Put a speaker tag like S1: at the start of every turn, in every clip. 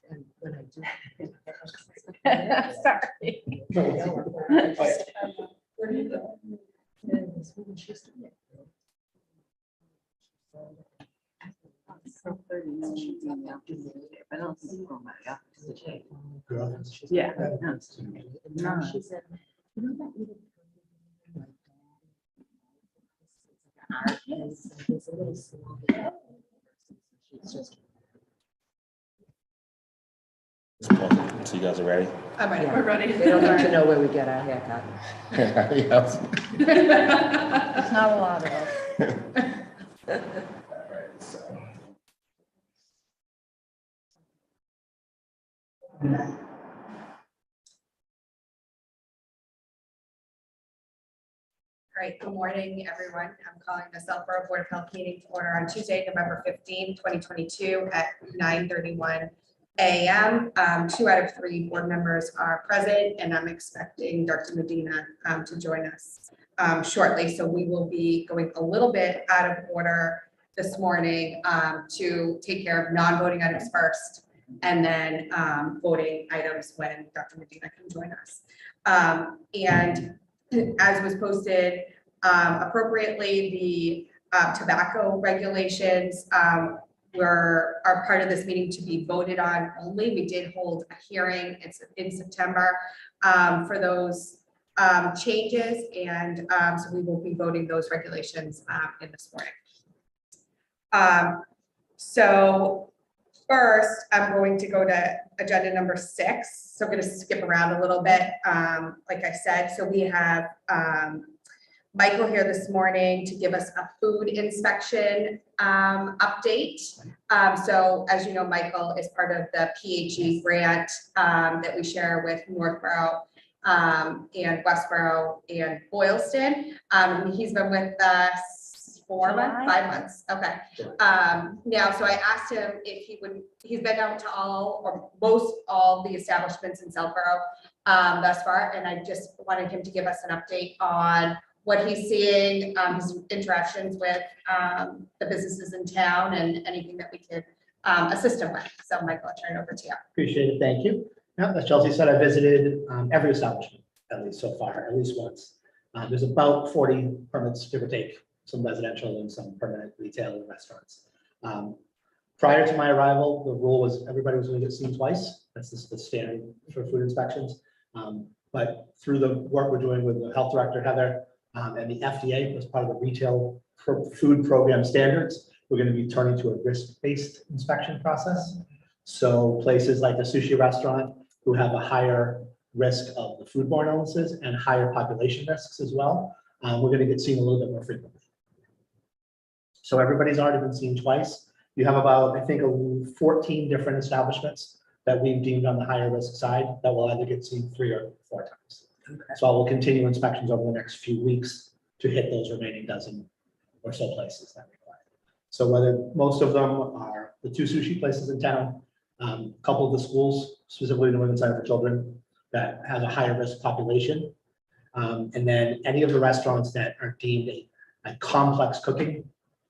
S1: And when I do.
S2: Sorry.
S1: Where do you go? And this woman, she's doing it.
S2: I don't think it's my office.
S1: Yeah.
S2: No.
S1: She said, you know that little. Art is, there's a little small. She's just.
S3: So you guys are ready?
S2: I'm ready.
S1: Yeah.
S2: We're ready.
S1: They don't need to know where we get our haircut.
S3: Yes.
S2: It's not a lot of us.
S3: Alright, so.
S4: All right, good morning, everyone. I'm calling the Southborough Board of Health meeting to order on Tuesday, November 15, 2022 at 9:31 a.m. 2 out of 3 board members are present, and I'm expecting Dr. Medina to join us shortly. So we will be going a little bit out of order this morning to take care of non-voting items first, and then voting items when Dr. Medina can join us. And as was posted appropriately, the tobacco regulations are part of this meeting to be voted on only. We did hold a hearing in September for those changes, and so we will be voting those regulations in this morning. So first, I'm going to go to agenda number 6. So I'm going to skip around a little bit. Like I said, so we have Michael here this morning to give us a food inspection update. So as you know, Michael is part of the PHE grant that we share with Northborough and Westborough and Boylston. He's been with us 4 months, 5 months. Okay. Now, so I asked him if he's been out to all or most all the establishments in Southborough thus far. And I just wanted him to give us an update on what he's seeing, his interactions with the businesses in town, and anything that we could assist him with. So Michael, I'll turn it over to you.
S5: Appreciate it. Thank you. Yeah, as Chelsea said, I visited every establishment, at least so far, at least once. There's about 40 permits, give or take, some residential and some permanent retail and restaurants. Prior to my arrival, the rule was everybody was going to get seen twice. That's the standard for food inspections. But through the work we're doing with the health director, Heather, and the FDA as part of the retail food program standards, we're going to be turning to a risk-based inspection process. So places like the sushi restaurant who have a higher risk of the foodborne illnesses and higher population risks as well, we're going to get seen a little bit more frequently. So everybody's already been seen twice. You have about, I think, 14 different establishments that we've deemed on the higher risk side that will either get seen 3 or 4 times. Okay. So I will continue inspections over the next few weeks to hit those remaining dozen or so places that require. So whether most of them are the 2 sushi places in town, a couple of the schools, specifically the Women's Center for Children, that has a higher risk population, and then any of the restaurants that are deemed a complex cooking,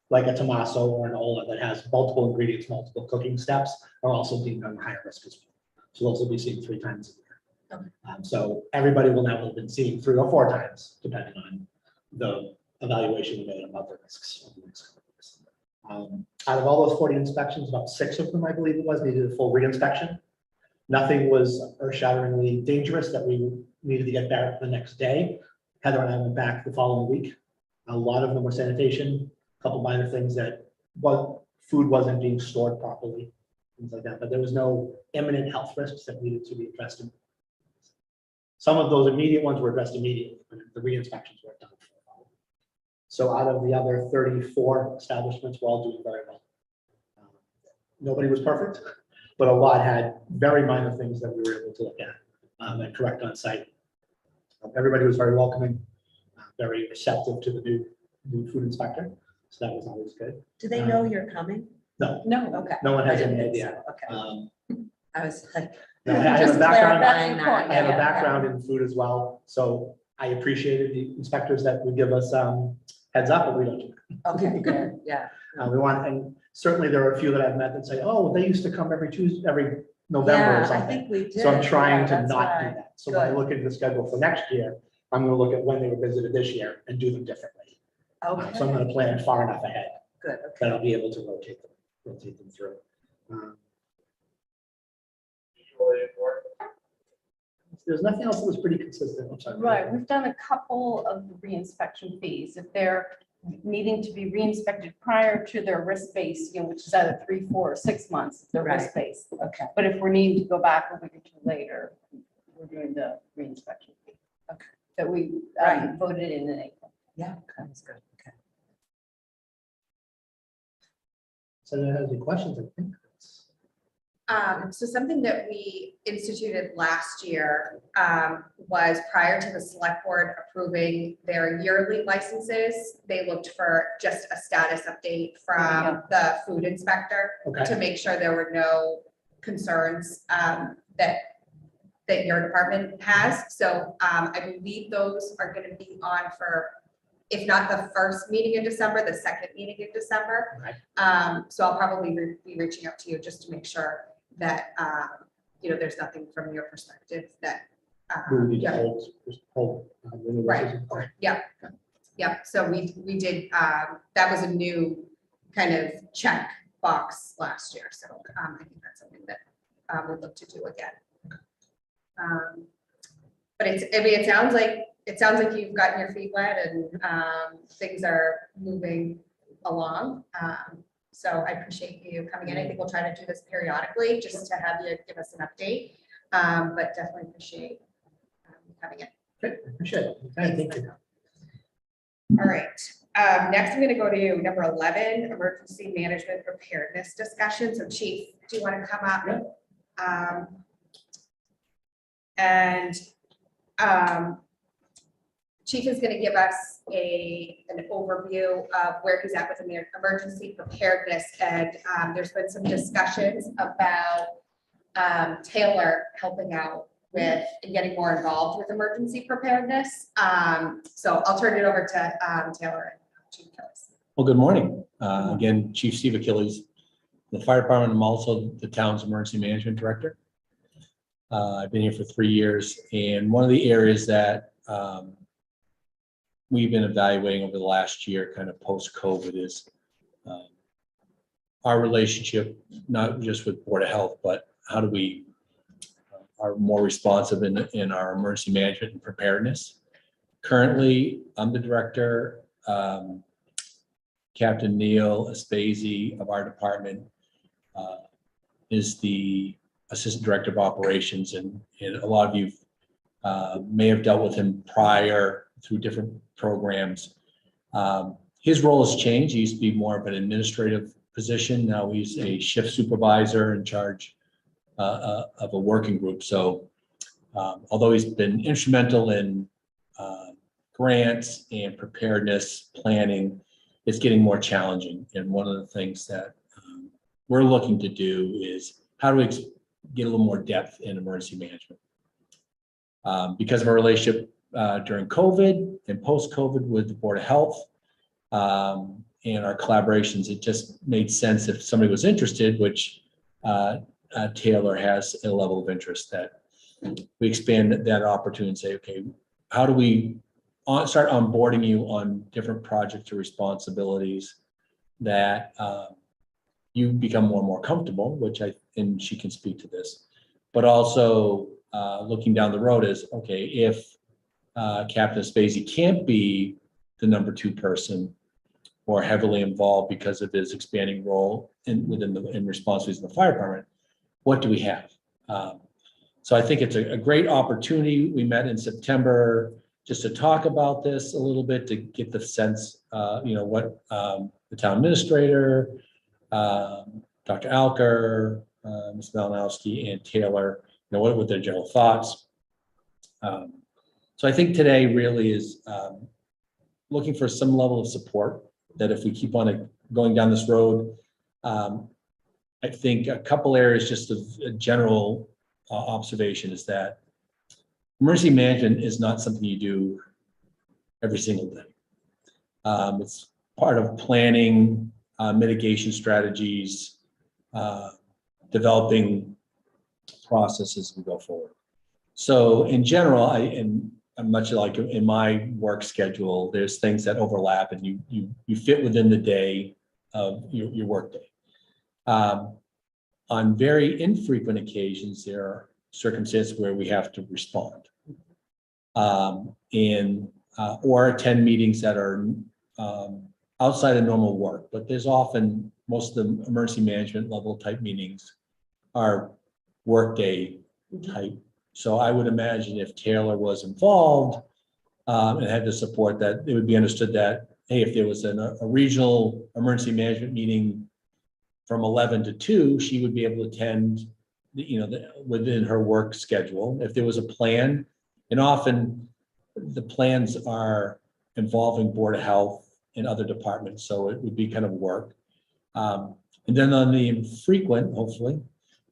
S5: like a Tommaso or an Ola that has multiple ingredients, multiple cooking steps, are also deemed on higher risk as well. So those will be seen 3 times a year. Okay. So everybody will now have been seen 3 or 4 times, depending on the evaluation we made about the risks over the next couple of years. Out of all those 40 inspections, about 6 of them, I believe it was, needed a full reinspection. Nothing was earth-shatteringly dangerous that we needed to get back the next day. Heather and I went back the following week. A lot of them were sanitation, a couple minor things that food wasn't being stored properly, things like that, but there was no imminent health risks that needed to be addressed. Some of those immediate ones were addressed immediately, but the re-inspections were done. So out of the other 34 establishments, we're all doing very well. Nobody was perfect, but a lot had very minor things that we were able to look at and correct on site. Everybody was very welcoming, very receptive to the new food inspector. So that was always good.
S1: Do they know you're coming?
S5: No,
S2: No.
S1: Okay.
S5: no one has any idea.
S1: Okay. I was like.
S5: No, I have
S1: just
S5: a background.
S1: clarifying that.
S5: I have a
S1: Yeah.
S5: background in food as well, so I appreciated the inspectors that would give us heads up, but we don't do that.
S1: Okay, good, yeah.
S5: We want, and certainly there are a few that I've met that say, oh, they used to come every Tuesday, every November or
S2: Yeah, I
S5: something.
S2: think we did.
S5: So I'm trying
S2: Yeah,
S5: to
S2: that's
S5: not do
S2: why.
S5: that. So when I
S2: Good.
S5: look at the schedule for next year, I'm gonna look at when they were visited this year and do them differently. So I'm
S2: Okay,
S5: gonna plan far enough ahead
S2: good,
S5: that
S2: okay.
S5: I'll be able to rotate them through. There's nothing else that was pretty consistent. I'm sorry.
S6: Right, we've done a couple of reinspection fees. If they're needing to be reinspected prior to their risk base, which is either 3, 4, or 6 months, their risk base.
S2: Okay.
S6: But if we're needing to go back a week or two later, we're doing the reinspection fee.
S2: Okay.
S6: That we
S2: Right.
S6: voted in April.
S2: Yeah, that's good. Okay.
S5: So there has any questions, I think.
S4: So something that we instituted last year was prior to the select board approving their yearly licenses, they looked for just a status update from the food inspector
S5: Okay,
S4: to make sure there were no concerns that your department has. So I believe those are going to be on for, if not the first meeting in December, the second meeting in December.
S5: right.
S4: So I'll probably be reaching out to you just to make sure that, there's nothing from your perspective that.
S5: We would need to
S4: Yeah,
S5: hold. renewals.
S4: Right.
S5: Okay.
S4: yeah, so we did, that was a new kind of check box last year, so I think that's something that we'd look to do again. But it sounds like you've gotten your feet wet and things are moving along. So I appreciate you coming in. I think we'll try to do this periodically just to have you give us an update. But definitely appreciate you coming in.
S5: Great, appreciate it. Okay, thank you.
S4: All right, next I'm gonna go to number 11, emergency management preparedness discussion. So Chief, do you want to come up? And Chief is gonna give us an overview of where he's at with emergency preparedness. And there's been some discussions about Taylor helping out with and getting more involved with emergency preparedness. So I'll turn it over to Taylor and Chief Achilles.
S7: Well, good morning. Again, Chief Steve Achilles, the fire department. I'm also the town's emergency management director. I've been here for 3 years, and one of the areas that we've been evaluating over the last year, kind of post-COVID, is our relationship, not just with Board of Health, but how do we are more responsive in our emergency management and preparedness. Currently, I'm the director. Captain Neil Aspazi of our department is the assistant director of operations, and a lot of you may have dealt with him prior through different programs. His role has changed. He used to be more of an administrative position. Now he's a shift supervisor in charge of a working group. So although he's been instrumental in grants and preparedness planning, it's getting more challenging. And one of the things that we're looking to do is how do we get a little more depth in emergency management? Because of our relationship during COVID and post-COVID with the Board of Health and our collaborations, it just made sense if somebody was interested, which Taylor has a level of interest, that we expand that opportunity and say, okay, how do we start onboarding you on different projects or responsibilities that you become more and more comfortable, and she can speak to this, but also looking down the road is, okay, if Captain Aspazi can't be the number 2 person or heavily involved because of his expanding role in responsibilities in the fire department, what do we have? So I think it's a great opportunity. We met in September just to talk about this a little bit, to get the sense, what the town administrator, Dr. Alker, Ms. Malinowski, and Taylor, what their general thoughts. So I think today really is looking for some level of support, that if we keep on going down this road, I think a couple areas, just of a general observation, is that emergency management is not something you do every single day. It's part of planning mitigation strategies, developing processes as we go forward. So in general, and much like in my work schedule, there's things that overlap and you fit within the day of your work day. On very infrequent occasions, there are circumstances where we have to respond or attend meetings that are outside of normal work. But there's often, most of the emergency management level type meetings are workday type. So I would imagine if Taylor was involved and had the support, that it would be understood that, hey, if there was a regional emergency management meeting from 11 to 2, she would be able to attend, within her work schedule. If there was a plan, and often the plans are involving Board of Health and other departments, so it would be kind of work. And then on the infrequent, hopefully,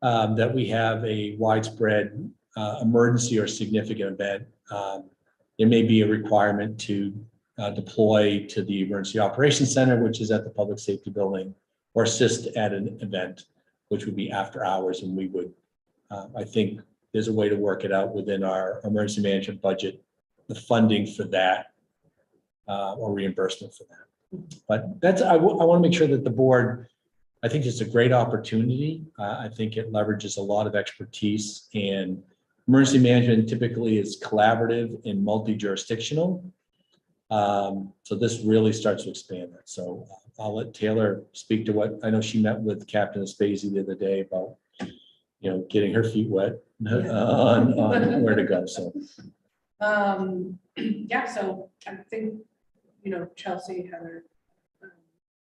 S7: that we have a widespread emergency or significant event, there may be a requirement to deploy to the Emergency Operations Center, which is at the Public Safety Building, or assist at an event, which would be after hours. And we would, I think there's a way to work it out within our emergency management budget, the funding for that or reimbursement for that. But that's, I want to make sure that the board, I think it's a great opportunity. I think it leverages a lot of expertise, and emergency management typically is collaborative and multi-jurisdictional. So this really starts to expand that. So I'll let Taylor speak to what, I know she met with Captain Aspesi the other day about, getting her feet wet on where to go. So.
S8: Yeah, so I think, Chelsea, Heather,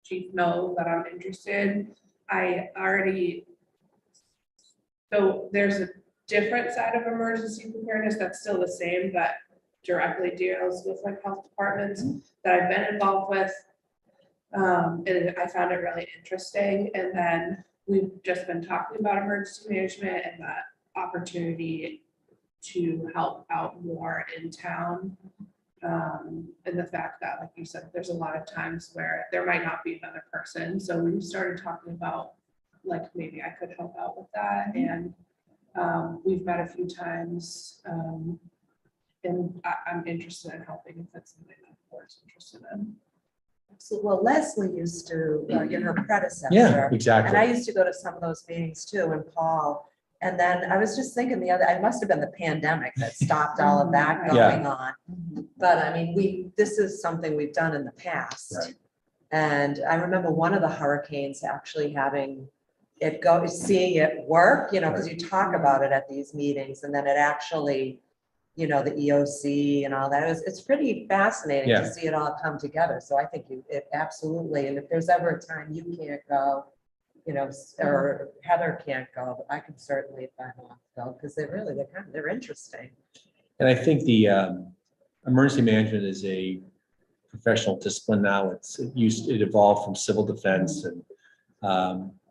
S8: Chief know that I'm interested. So there's a different side of emergency preparedness that's still the same, but directly deals with like health departments that I've been involved with. And I found it really interesting. And then we've just been talking about emergency management and that opportunity to help out more in town. And the fact that, like you said, there's a lot of times where there might not be another person. So we started talking about, like, maybe I could help out with that. And we've met a few times. And I'm interested in helping if that's something that the board's interested in.
S2: So, well, Leslie used to, her predecessor.
S7: Yeah, exactly.
S2: And I used to go to some of those meetings too, and Paul. And then I was just thinking it must have been the pandemic that stopped all of that going on. But I mean, this is something we've done in the past.
S7: Right.
S2: And I remember one of the hurricanes actually having it go, seeing it work, because you talk about it at these meetings, and then it actually, the EOC and all that. It's pretty fascinating to see it all come together. So I think it absolutely, and if there's ever a time you can't go, or Heather can't go, but I can certainly, if I'm off, go, because they're interesting.
S7: And I think the emergency management is a professional discipline now. It evolved from civil defense and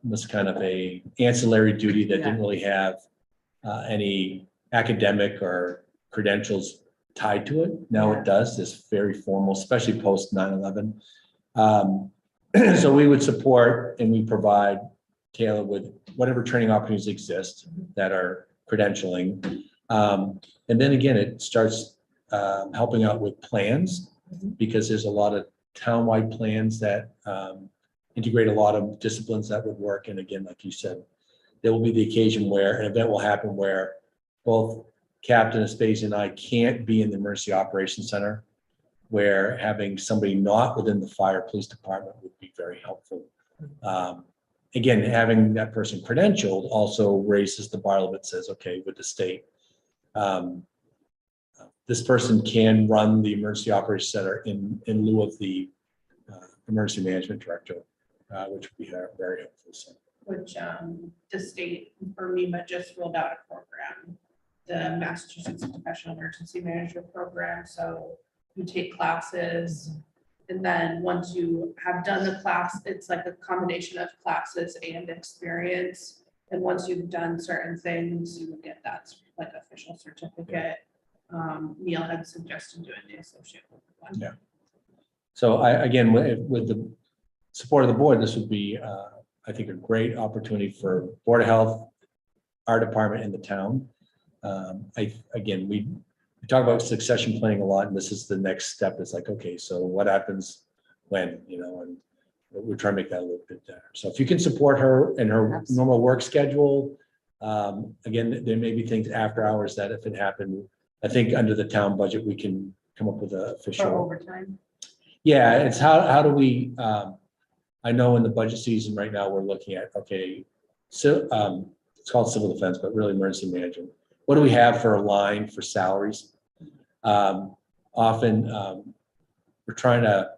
S7: was kind of a ancillary duty that didn't really have any academic or credentials tied to it. Now it does. This very formal, especially post 9/11. So we would support and we provide Taylor with whatever training opportunities exist that are credentialing. And then again, it starts helping out with plans, because there's a lot of townwide plans that integrate a lot of disciplines that would work. And again, like you said, there will be the occasion where an event will happen where both Captain Aspesi and I can't be in the Emergency Operations Center, where having somebody not within the fire police department would be very helpful. Again, having that person credentialed also raises the bar that says, okay, with the state, this person can run the Emergency Operations Center in lieu of the emergency management director, which would be very helpful. So.
S8: Which the state, for MEMA, just rolled out a program, the Massachusetts Professional Emergency Management Program. So you take classes, and then once you have done the class, it's like a combination of classes and experience. And once you've done certain things, you would get that like official certificate. Neil had suggested doing the associate one.
S7: Yeah. So again, with the support of the board, this would be, I think, a great opportunity for Board of Health, our department and the town. Again, we talk about succession planning a lot, and this is the next step. It's like, okay, so what happens when, and we're trying to make that a little bit better. So if you can support her in her normal work schedule, again, there may be things after hours that if it happened, I think under the town budget, we can come up with an
S6: For
S7: official.
S6: overtime.
S7: Yeah, it's how do we, I know in the budget season right now, we're looking at, okay, so it's called civil defense, but really emergency management. What do we have for a line for salaries? Often we're trying to,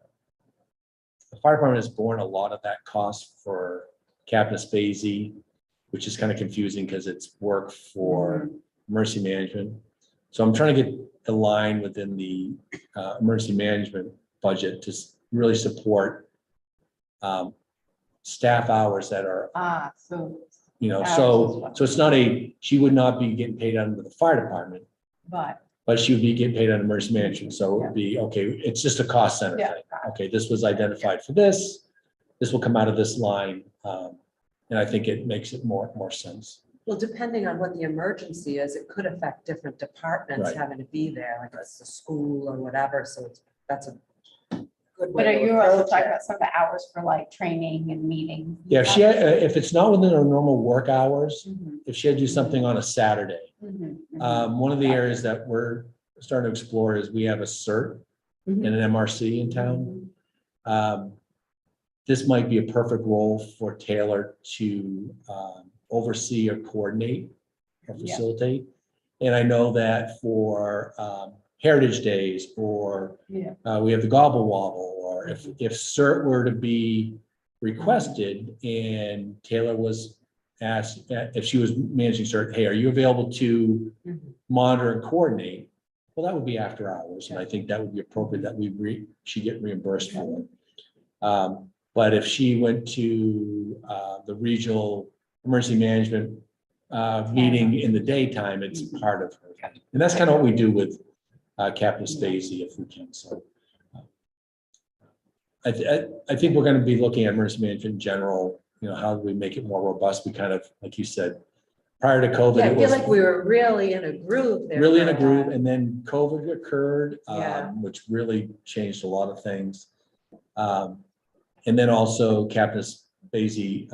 S7: the fire department has borne a lot of that cost for Captain Spacey, which is kind of confusing because it's work for emergency management. So I'm trying to get the line within the emergency management budget to really support staff hours that are,
S6: So,
S7: so it's not she would not be getting paid under the fire department,
S6: but
S7: she would be getting paid on emergency management. So it would be, okay, it's just a cost center
S6: Yeah.
S7: thing. Okay, this was identified for this will come out of this line. And I think it makes it more sense.
S2: Well, depending on what the emergency is, it could affect different departments
S7: Right.
S2: having to be there, like it's the school or whatever, so that's a good way
S6: but are
S2: to
S6: you also
S2: approach
S6: talking
S2: it.
S6: about some of the hours for like training and meetings?
S7: Yeah, if it's not within her normal work hours,
S6: Mhm,
S7: if she had to do something on a Saturday,
S6: mhm, mhm.
S7: one of the areas that we're starting to explore is we have a CERT
S2: Mhm.
S7: and an MRC in town. This might be a perfect role for Taylor to oversee or coordinate or
S6: Yeah.
S7: facilitate. And I know that for Heritage Days or
S6: Yeah.
S7: we have the Gobble Wobble, or if CERT were to be requested and Taylor was asked, if she was managing CERT, hey, are you available to
S2: Mhm.
S7: monitor and coordinate? Well, that would be after hours, and I think that would be appropriate that she get reimbursed for it. But if she went to the regional emergency management meeting in the daytime, it's part of her. And that's kind of what we do with Captain Spacey if we can. So I think we're going to be looking at emergency management in general. How do we make it more robust? We kind of, like you said, prior to COVID,
S2: Yeah, I
S7: it
S2: feel
S7: was
S2: like we were really in a groove there.
S7: really in
S2: for
S7: a groove,
S2: while.
S7: and then COVID occurred,
S2: Yeah.
S7: which really changed a lot of things. And then also Captain Spacey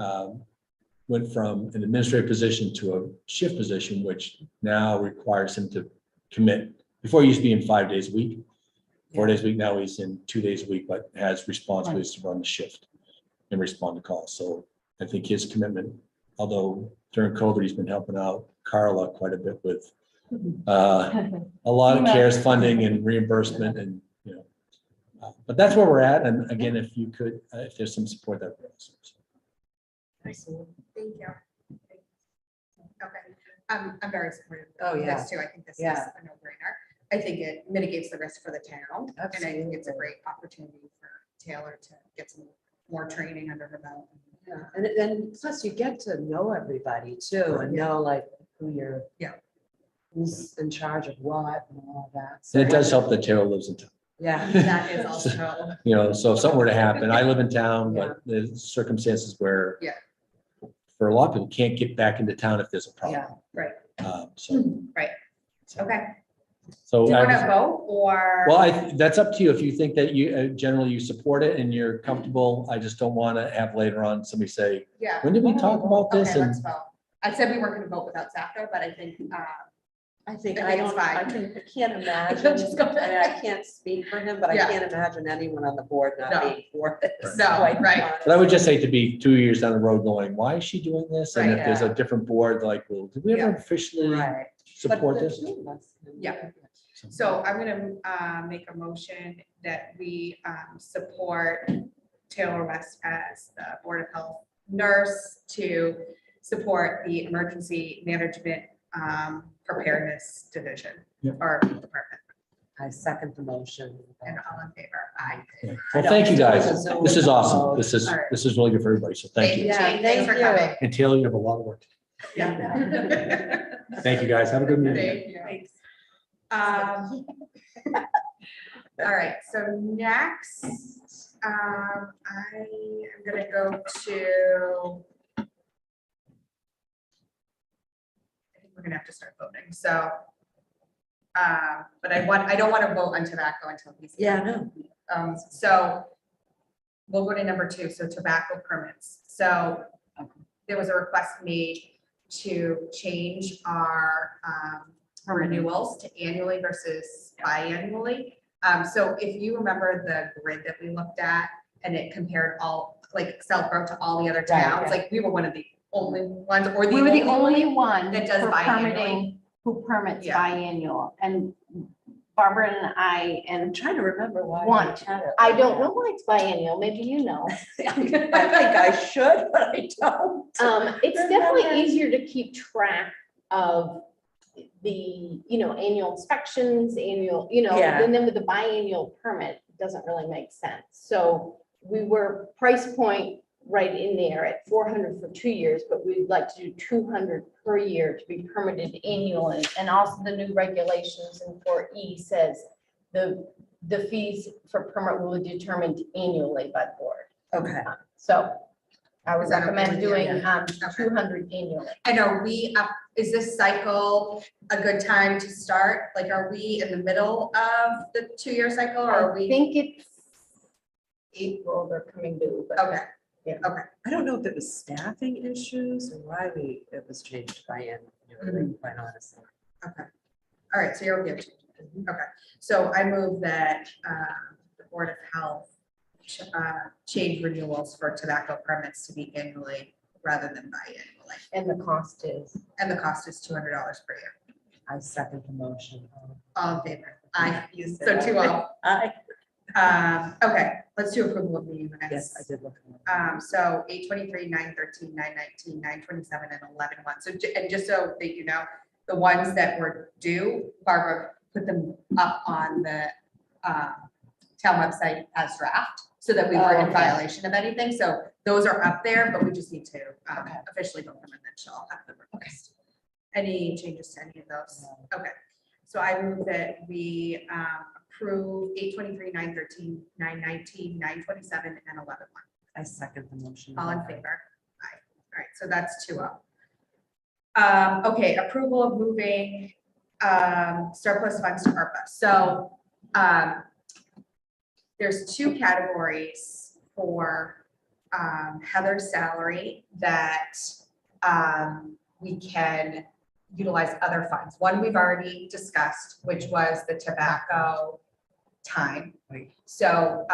S7: went from an administrative position to a shift position, which now requires him to commit. Before he used to be in 5 days a week, 4 days a week. Now he's in 2 days a week, but has responsibilities to run the shift and respond to calls. So I think his commitment, although during COVID, he's been helping out Carla quite a bit with a lot of CARES funding and reimbursement and, but that's where we're at. And again, if you could, if there's some support, that would be awesome.
S2: Excellent.
S4: Thank you. Okay, I'm very supportive
S2: Oh,
S4: of
S2: yeah.
S4: this too. I think this is
S2: Yeah.
S4: a no-brainer. I think it mitigates the risk for the town. And I think it's a
S2: Absolutely.
S4: great opportunity for Taylor to get some more training under her belt.
S2: Yeah, and then plus you get to know everybody too and know like who you're.
S4: Yeah.
S2: Who's in charge of what and all that.
S7: And it does help that Taylor lives in town.
S2: Yeah.
S4: That is also,
S7: So if something were to happen, I live in town, but there's circumstances where
S4: Yeah.
S7: for a lot of people can't get back into town if there's a problem.
S2: Yeah.
S4: right,
S7: So,
S4: okay.
S7: so
S4: Do you want
S7: I-
S4: to vote or?
S7: well, that's up to you. If you think that you generally you support it and you're comfortable, I just don't want to have later on somebody say,
S4: Yeah,
S7: when did we talk about this?
S4: okay,
S7: And
S4: let's vote. I said we weren't going to vote without Safto, but I think,
S2: I think
S4: I
S2: I
S4: think it's
S2: don't, I
S4: fine.
S2: can't imagine,
S4: Just go
S2: I mean, I can't speak for him, but I
S4: Yeah.
S2: can't imagine anyone on the board
S4: No.
S2: not being for this.
S4: No,
S2: quite
S4: right.
S2: honestly.
S7: but I would just hate to be 2 years down the road going, why is she doing this? And
S4: Right.
S7: if there's a different board, like, well, did we ever officially
S2: Right.
S7: support
S2: But the
S7: this?
S2: two of us can-
S4: Yeah. So I'm gonna make a motion that we support Taylor West as the Board of Health nurse to support the emergency management preparedness division
S7: Yep.
S4: or department,
S2: I second the motion.
S4: and all in favor, aye.
S7: Well, thank you, guys.
S2: It's a
S7: This is awesome.
S2: Zoom.
S7: This is,
S4: All right.
S7: this is really good for everybody. So thank you.
S2: Yeah,
S4: Thanks
S2: thank
S4: for
S2: you.
S4: coming.
S7: And Taylor, you have a lot of work.
S4: Yeah.
S7: Thank you, guys. Have a good meeting.
S4: Thank you. Thanks. All right, so next, I am gonna go to. I think we're gonna have to start voting, so. But I don't want to vote on tobacco until he's.
S2: Yeah, no.
S4: So we'll go to number 2, so tobacco permits. So there was a request made to change our renewals to annually versus biannually. So if you remember the grid that we looked at and it compared all, like Southborough to all the other
S6: Right,
S4: towns, like we were one of the only ones or the
S6: We were the
S4: only
S6: only
S4: one.
S6: one
S4: that does
S6: for
S4: biannually.
S6: permitting, who permits
S4: Yeah.
S6: biannual, and Barbara and I,
S2: I'm
S6: and
S2: trying to remember why. we
S6: One.
S2: had it
S6: I
S2: like
S6: don't know
S2: that.
S6: why it's biannual, maybe you know.
S2: I think I should, but I don't.
S6: It's
S2: Remember.
S6: definitely easier to keep track of the, annual inspections,
S2: Yeah.
S6: and then with the biannual permit, it doesn't really make sense. So we were price point right in there at 400 for 2 years, but we'd like to do 200 per year to be permitted annually. And also the new regulations in 4E says the fees for permit will be determined annually by the board.
S2: Okay.
S6: So I would
S4: Is that okay
S6: recommend
S4: with you?
S6: doing
S2: Yeah.
S6: 200 annually.
S4: And are we up, is this cycle a good time to start? Like, are we in the middle of the 2-year cycle or are
S6: I
S4: we?
S6: think it's April, they're coming due, but
S4: Okay,
S2: I don't know if it was staffing issues or why it was changed by annually, quite honestly.
S4: okay. All right, so you're okay. Okay, so I move that the Board of Health change renewals for tobacco permits to be annually rather than biannually.
S6: and the cost is.
S4: And the cost is $200 per year.
S2: I second the motion.
S4: All in favor? Aye.
S2: You
S4: So
S2: said
S4: 2-0.
S2: aye.
S4: Okay, let's do approval of meeting minutes.
S2: Yes, I did look. at it.
S4: So 8:23, 9:13, 9:19, 9:27, and 11:1. So, and just so that you know, the ones that were due, Barbara put them up on the town website as draft, so that we weren't in
S6: okay.
S4: violation of anything. So those are up there, but we just need to officially vote them and then she'll have them replaced. Any changes to any of those? Okay, so I move that we approve 8:23, 9:13, 9:19, 9:27, and 11:1.
S2: I second the motion.
S4: All in favor? Aye. All right, so that's 2-0. Okay, approval of moving surplus funds to ARPA. So there's 2 categories for Heather's salary that we can utilize other funds. One we've already discussed, which was the tobacco time.
S2: Right.
S4: So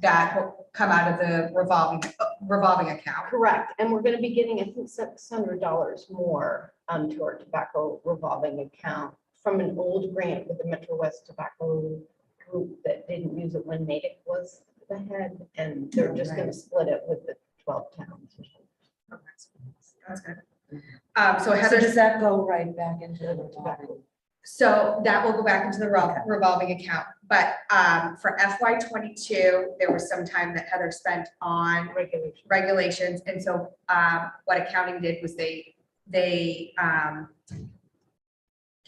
S4: that will come out of the revolving account.
S6: Correct, and we're gonna be getting, I think, $600 more to our tobacco revolving account from an old grant with the Metro West Tobacco Group that didn't use it when Natick was the head, and they're just gonna split it with the 12 towns.
S4: Okay, that's good. So
S2: So
S4: Heather's,
S2: does that go right back into the revolving?
S4: so that will go back into the revolving account. But for FY '22, there was some time that Heather spent on regulations. And so what accounting did was they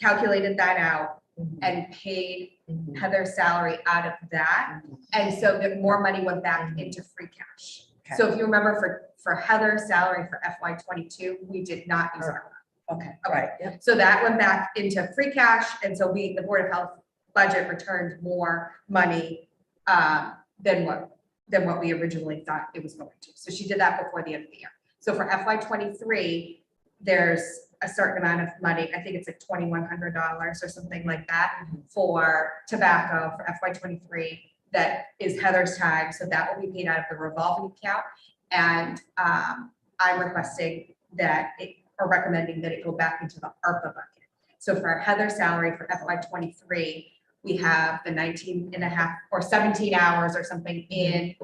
S4: calculated that out and paid Heather's salary out of that. And so that more money went back into free cash. So if you remember for Heather's salary for FY '22, we did not use our.
S2: Okay,
S4: Okay.
S2: right, yeah.
S4: So that went back into free cash, and so the Board of Health budget returned more money than what we originally thought it was going to. So she did that before the end of the year. So for FY '23, there's a certain amount of money, I think it's like $2,100 or something like that for tobacco for FY '23 that is Heather's time, so that will be paid out of the revolving account. And I'm requesting that or recommending that it go back into the ARPA bucket. So for Heather's salary for FY '23, we have the 19.5 or 17 hours or something in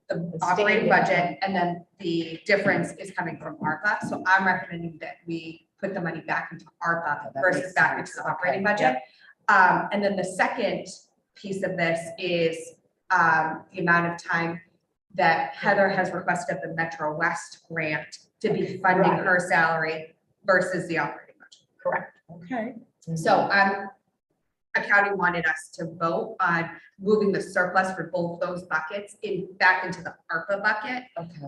S4: the operating budget, and then the difference is coming from ARPA. So I'm recommending that we put the money back into ARPA
S2: That
S4: versus
S2: makes
S4: back
S2: sense.
S4: into the operating
S2: Okay,
S4: budget. And then the second piece of this is the amount of time that Heather has requested the Metro West grant to be funding
S6: Right.
S4: her salary versus the operating budget.
S6: Correct.
S2: Okay.
S4: So I'm accounting wanted us to vote on moving the surplus for both those buckets back into the ARPA bucket,
S2: Okay,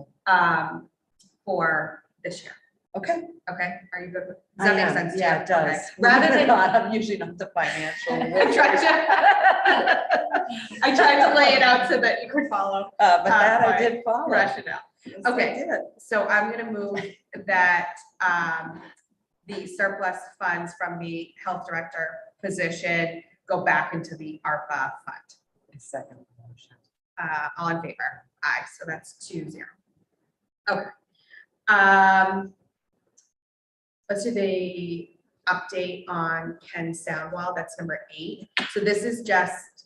S4: for this year.
S2: okay.
S4: Okay, are you good? Does
S2: I
S4: that make
S2: am.
S4: sense to
S2: Yeah,
S4: you?
S2: it does.
S4: Okay. Rather than,
S2: I'm usually not the financial.
S4: I tried to lay it out so that you could follow
S2: But that I
S4: my
S2: did follow.
S4: rationale.
S2: Yes, I
S4: Okay.
S2: did.
S4: So I'm gonna move that, the surplus funds from the health director position go back into the ARPA fund.
S2: Second motion.
S4: All in favor? Aye, so that's 2-0. Okay. Let's do the update on Ken Soundwall, that's number 8. So this is just,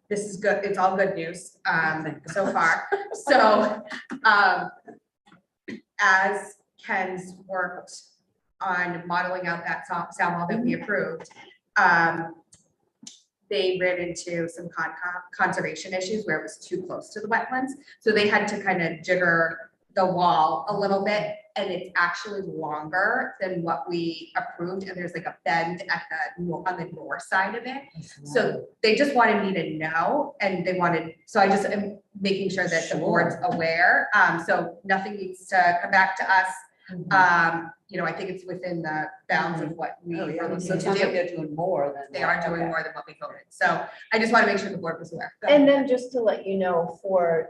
S4: this is good, it's all good news, so far. So, as Ken's worked on modeling out that soundwall that we approved, they ran into some conservation issues where it was too close to the wetlands. So they had to kind of jigger the wall a little bit, and it's actually longer than what we approved. And there's like a bend at on the north side of it. So they just wanted me to know, and they wanted, so I just am making sure that the board's aware. So nothing needs to come back to us. You know, I think it's within the bounds of what we
S2: Oh,
S4: were
S2: yeah.
S4: looking
S2: So it
S4: to
S2: sounds like
S4: do.
S2: they're doing more than.
S4: They are doing more than what we voted. So I just want to make sure the board was aware.
S6: And then just to let you know, for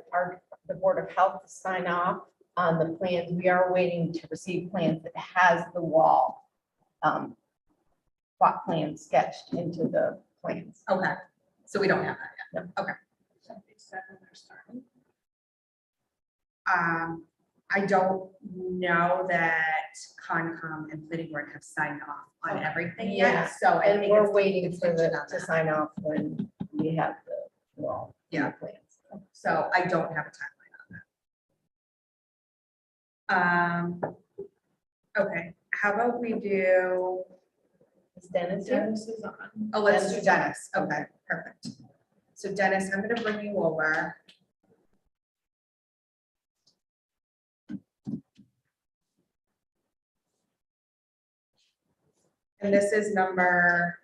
S6: the Board of Health to sign off on the plans, we are waiting to receive plans that has the wall plot plan sketched into the plans.
S4: Okay, so we don't have that yet. Okay. I don't know that Concom and Planning Board have signed off on
S6: Okay.
S4: everything
S6: Yeah.
S4: yet, so I
S6: And
S4: think
S6: we're
S4: it's
S6: waiting for
S4: contingent on
S6: to
S4: that.
S6: sign off when we have the wall. in the
S4: Yeah.
S6: Plans.
S4: So I don't have a timeline on that. Okay, how about we do,
S6: Is Dennis here?
S8: Dennis is on.
S4: oh, let's do
S6: Dennis.
S4: Dennis. Okay, perfect. So Dennis, I'm gonna bring you over. And this is number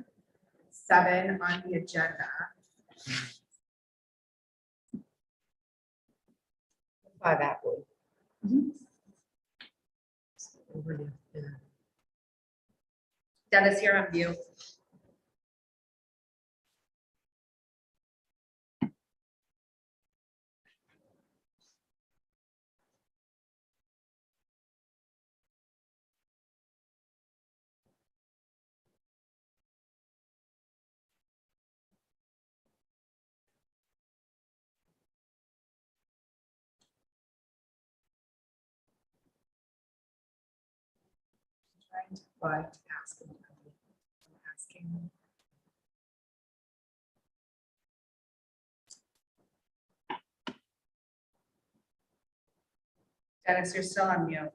S4: 7 on the agenda.
S6: 5 Atwood.
S4: Dennis, you're on mute. Trying to but ask him. I'm asking. Dennis, you're still on mute.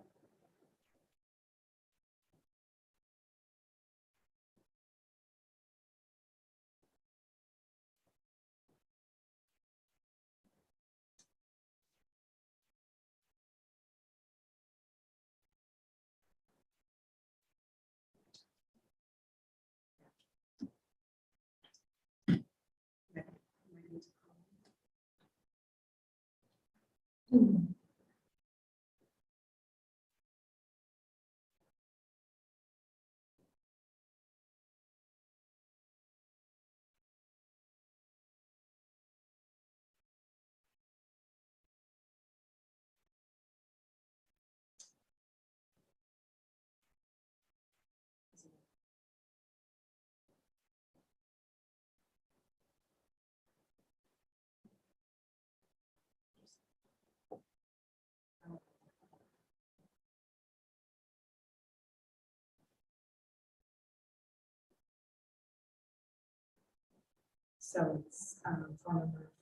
S4: So it's phone number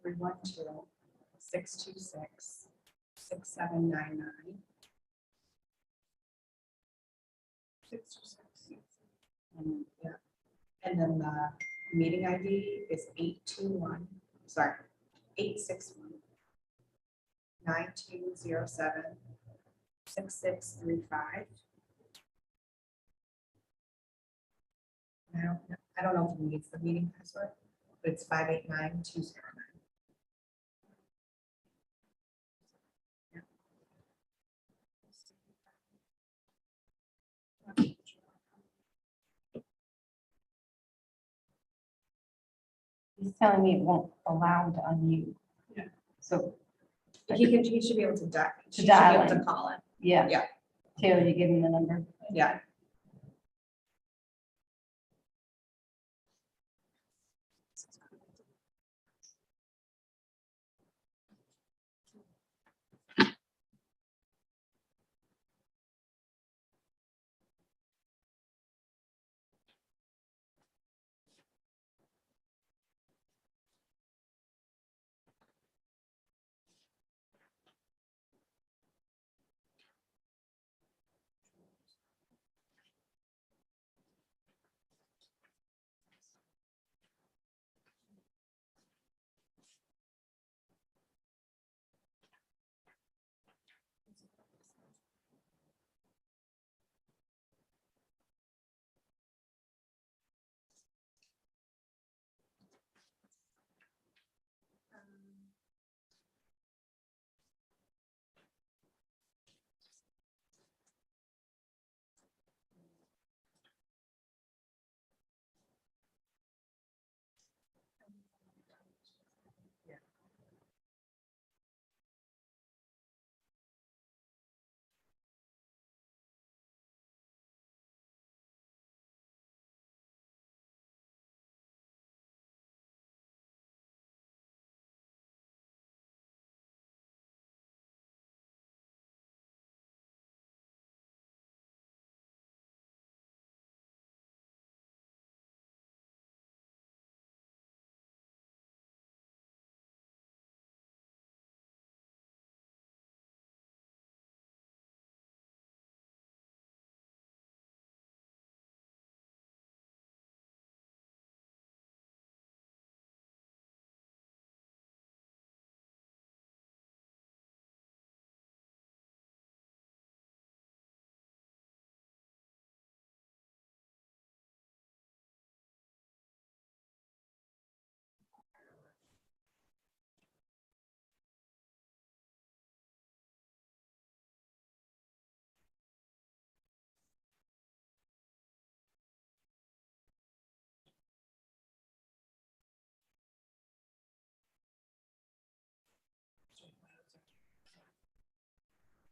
S4: 312-626-6799. Yeah, and then the meeting ID is 861-9207-6635. I don't know if he needs the meeting password, but it's 589-209.
S6: He's telling me it won't allow him to unmute.
S8: Yeah.
S6: So,
S4: He should be able to dial. He should be
S6: dial
S4: able to
S6: in.
S4: call in.
S6: yeah.
S4: Yeah.
S6: Taylor, you give him the number?
S4: Yeah.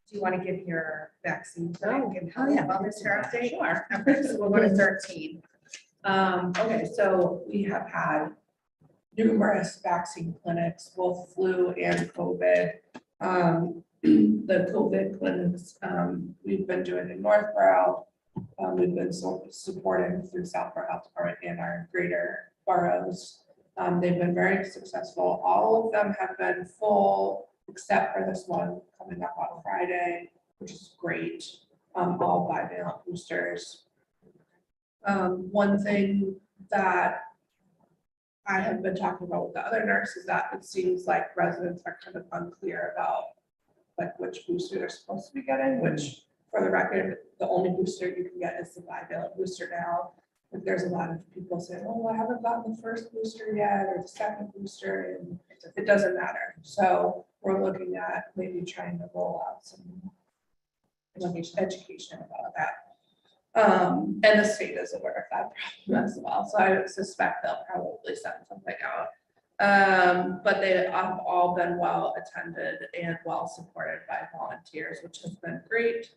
S4: Do you want to give your vaccine clinic and
S2: Oh, yeah.
S4: health wellness care update?
S8: Sure.
S4: Okay, so we'll go to 13.
S8: Okay, so we have had numerous vaccine clinics, both flu and COVID. The COVID clinics, we've been doing in Northborough. We've been supporting through Southborough Health Department and our greater boroughs. They've been very successful. All of them have been full, except for this one coming up on Friday, which is great. All bivalent boosters. One thing that I have been talking about with the other nurses that it seems like residents are kind of unclear about like which booster they're supposed to be getting, which for the record, the only booster you can get is the bivalent booster now. Like there's a lot of people saying, oh, I haven't gotten the first booster yet or the second booster, and it doesn't matter. So we're looking at maybe trying to roll out some education about that. And the state is aware of that problem as well. So I suspect they'll probably send something out. But they have all been well attended and well supported by volunteers, which has been great.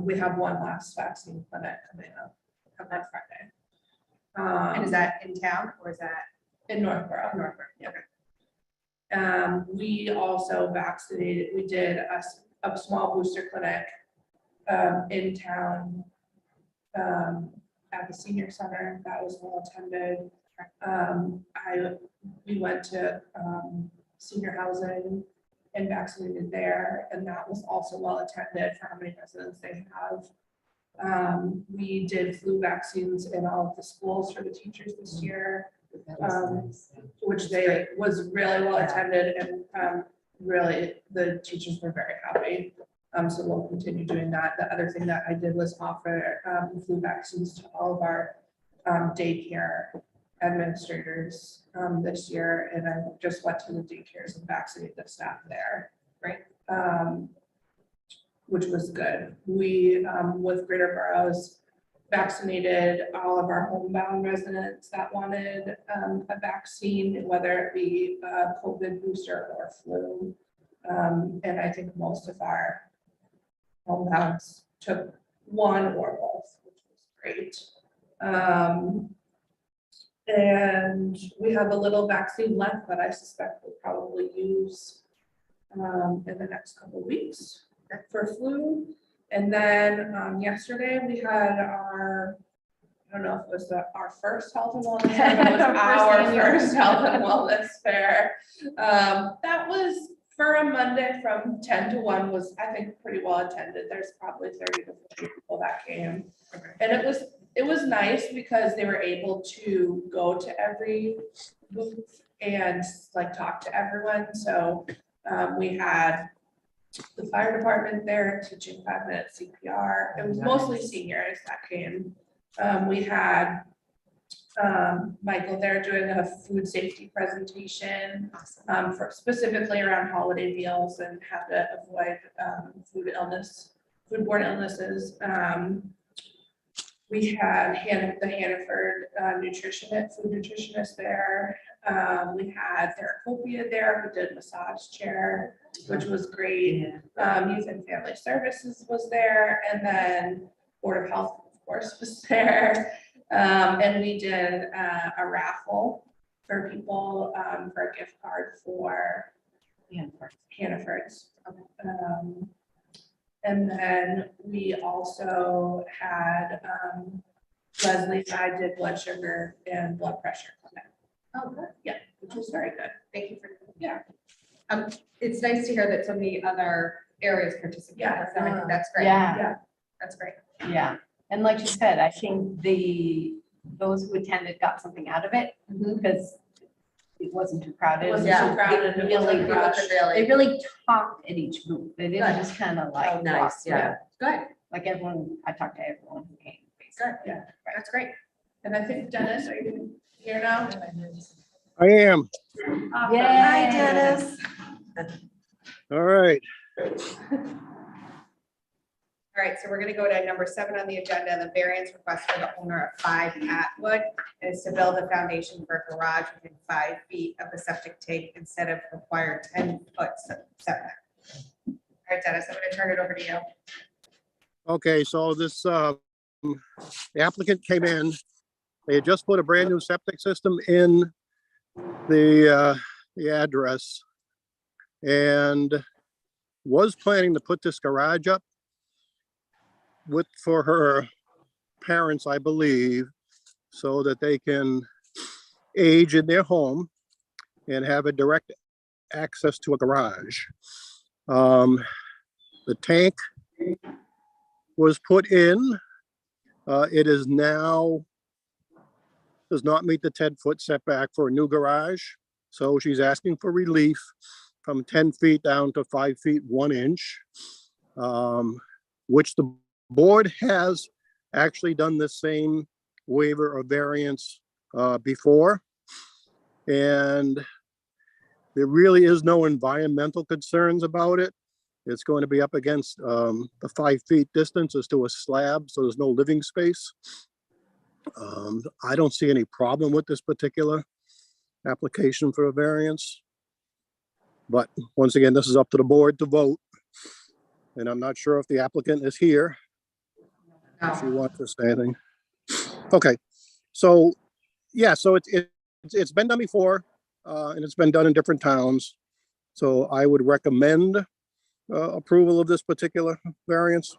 S8: We have one last vaccine clinic coming up on Friday.
S4: And is that in town or is that
S8: In Northborough.
S4: Northborough?
S8: Yeah. We also vaccinated, we did a small booster clinic in town at the senior center. That was well attended. We went to senior housing and vaccinated there, and that was also well attended for how many residents they have. We did flu vaccines in all of the schools for the teachers this year, which was really well attended, and really the teachers were very happy. So we'll continue doing that. The other thing that I did was offer flu vaccines to all of our daycare administrators this year, and I just went to the daycares and vaccinated the staff there.
S4: Right.
S8: Which was good. We, with Greater Boroughs, vaccinated all of our homebound residents that wanted a vaccine, whether it be a COVID booster or flu. And I think most of our hometowns took one or both, which was great. And we have a little vaccine left that I suspect we'll probably use in the next couple of weeks for flu. And then yesterday we had our, I don't know if it was our first health and wellness fair, but it was our first health and wellness fair. That was for a Monday from 10 to 1 was, I think, pretty well attended. There's probably 30 to 40 people that came. And it was nice because they were able to go to every booth and like talk to everyone. So we had the fire department there teaching 5-minute CPR. It was mostly seniors that came. We had Michael there doing a food safety presentation for specifically around holiday meals and how to avoid foodborne illnesses. We had the Hannaford food nutritionist there. We had Therapopia there who did massage chair, which was great. Youth and Family Services was there, and then Board of Health, of course, was there. And we did a raffle for people for a gift card for Hannaford's. And then we also had Leslie and I did blood sugar and blood pressure clinic.
S4: Oh, good.
S8: Yeah, which was very good.
S4: Thank you for,
S8: Yeah.
S4: it's nice to hear that so many other areas participate.
S8: Yeah.
S4: So I think that's great.
S6: Yeah,
S4: That's great.
S6: yeah. And like you said, I think those who attended got something out of it because it wasn't too crowded.
S8: It wasn't
S4: Yeah.
S8: too crowded. It
S6: Really
S8: wasn't rushed.
S6: They really talked at each booth. They didn't
S4: Good.
S6: just kind of like.
S2: Oh, nice,
S6: walk
S2: yeah.
S4: Good,
S6: Like everyone, I talked to everyone who came.
S4: good.
S8: Yeah.
S4: That's great.
S8: And I think Dennis, are you here now?
S9: I am.
S8: Awesome.
S2: Hi, Dennis.
S9: All right.
S4: All right, so we're gonna go to number 7 on the agenda, the variance request for the owner of 5 Atwood. And it's to build a foundation for a garage within 5 feet of the septic tank instead of required 10-foot setback. All right, Dennis, I'm gonna turn it over to you.
S9: Okay, so this, the applicant came in. They had just put a brand new septic system in the address and was planning to put this garage up for her parents, I believe, so that they can age in their home and have a direct access to a garage. The tank was put in. It is now, does not meet the 10-foot setback for a new garage. So she's asking for relief from 10 feet down to 5 feet 1 inch, which the board has actually done the same waiver of variance before. And there really is no environmental concerns about it. It's going to be up against the 5 feet distance is to a slab, so there's no living space. I don't see any problem with this particular application for a variance. But once again, this is up to the board to vote. And I'm not sure if the applicant is here. If you want to say anything. Okay, so yeah, so it's been done before and it's been done in different towns. So I would recommend approval of this particular variance.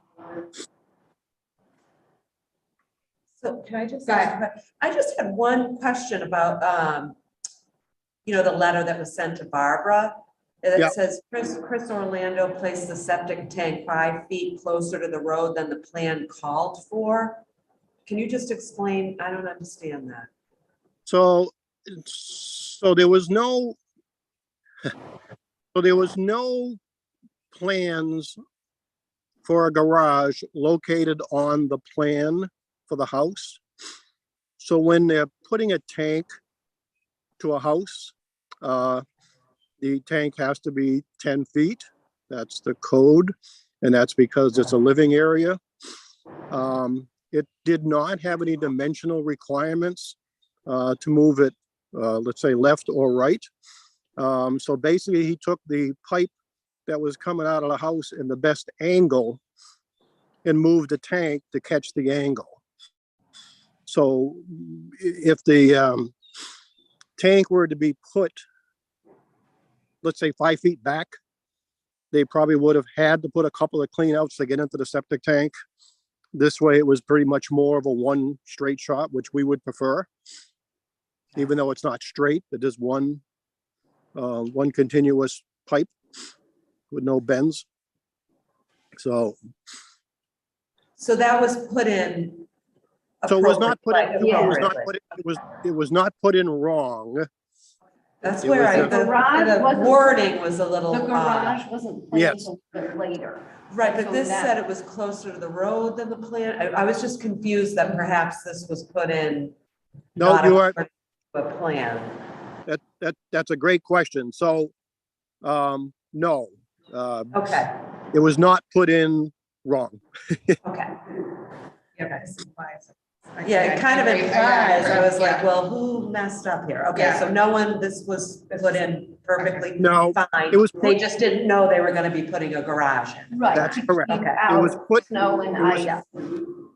S2: So can I just,
S4: Go ahead.
S2: I just had one question about, the letter that was sent to Barbara.
S9: Yeah.
S2: It says Chris Orlando placed the septic tank 5 feet closer to the road than the plan called for. Can you just explain? I don't understand that.
S9: So there was no, plans for a garage located on the plan for the house. So when they're putting a tank to a house, the tank has to be 10 feet. That's the code, and that's because it's a living area. It did not have any dimensional requirements to move it, let's say, left or right. So basically, he took the pipe that was coming out of the house in the best angle and moved the tank to catch the angle. So if the tank were to be put, let's say 5 feet back, they probably would have had to put a couple of clean outs to get into the septic tank. This way it was pretty much more of a one straight shot, which we would prefer. Even though it's not straight, it is one continuous pipe with no bends. So
S2: that was put in.
S9: it was not put in,
S2: appropriately.
S9: it was not put in wrong.
S2: That's
S9: it
S2: where
S9: was
S2: I,
S9: a-
S6: The garage
S2: the
S6: wasn't-
S2: wording was a little
S6: The
S2: odd.
S6: garage wasn't planned
S9: Yes.
S6: until a bit later.
S2: Right, but
S6: So
S2: this
S6: that-
S2: said it was closer to the road than the plan. I was just confused that perhaps this was put in.
S9: No,
S2: not
S9: you are,
S2: according to a plan.
S9: that's a great question. So, no,
S2: Okay,
S9: it was not put in wrong.
S2: okay.
S4: Yeah, this implies.
S2: Yeah, it kind of implies, I was like,
S4: Yeah.
S2: well, who messed up here? Okay, so no one, this was put in perfectly
S9: No,
S2: fine.
S9: it was
S2: They
S9: put,
S2: just didn't know they were gonna be putting a garage in.
S6: Right.
S9: That's correct.
S6: Keep
S2: Okay.
S9: It was
S6: out
S9: put-
S6: snow and
S9: it was-
S6: ice.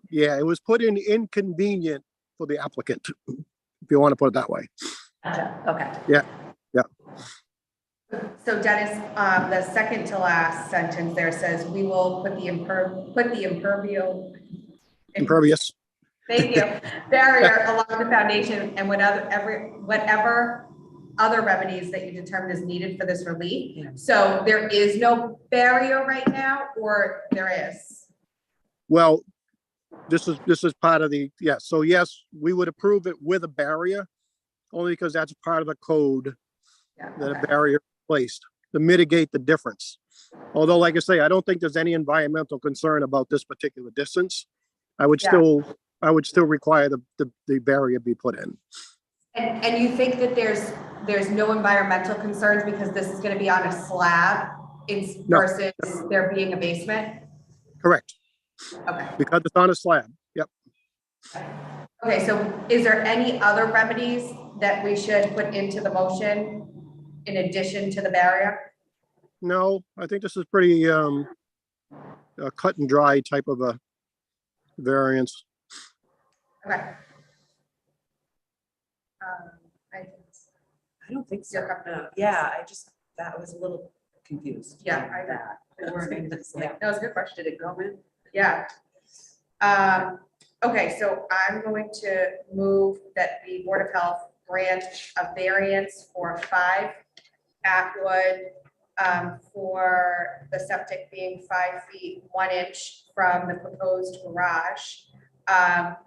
S9: yeah, it was put in inconvenient for the applicant, if you want to put it that way.
S2: Gotcha, okay.
S4: So Dennis, the second to last sentence there says, we will put the impervial.
S9: Impervious.
S4: Thank you, barrier along the foundation and whatever other remedies that you determine is needed for this relief.
S2: Yeah.
S4: So there is no barrier right now, or there is?
S9: Well, this is part of the, yes. So yes, we would approve it with a barrier, only because that's part of the code
S4: Yeah,
S9: that
S4: okay.
S9: a barrier is placed to mitigate the difference. Although, like I say, I don't think there's any environmental concern about this particular distance. I would
S4: Yeah.
S9: still require the barrier be put in.
S4: And you think that there's no environmental concerns because this is gonna be on a slab
S9: No.
S4: versus there being a basement?
S9: Correct,
S4: Okay.
S9: because it's on a slab. Yep.
S4: Okay, so is there any other remedies that we should put into the motion in addition to the barrier?
S9: No, I think this is pretty a cut and dry type of a variance.
S4: Okay.
S2: I don't think so.
S4: You're
S2: No. Yeah, that was a little confused.
S4: Yeah,
S2: by
S4: I-
S2: that. It's
S4: Yeah,
S2: like,
S4: that was a good question. Did it go in? Yeah. Okay, so I'm going to move that the Board of Health grant a variance for 5 Atwood for the septic being 5 feet 1 inch from the proposed garage,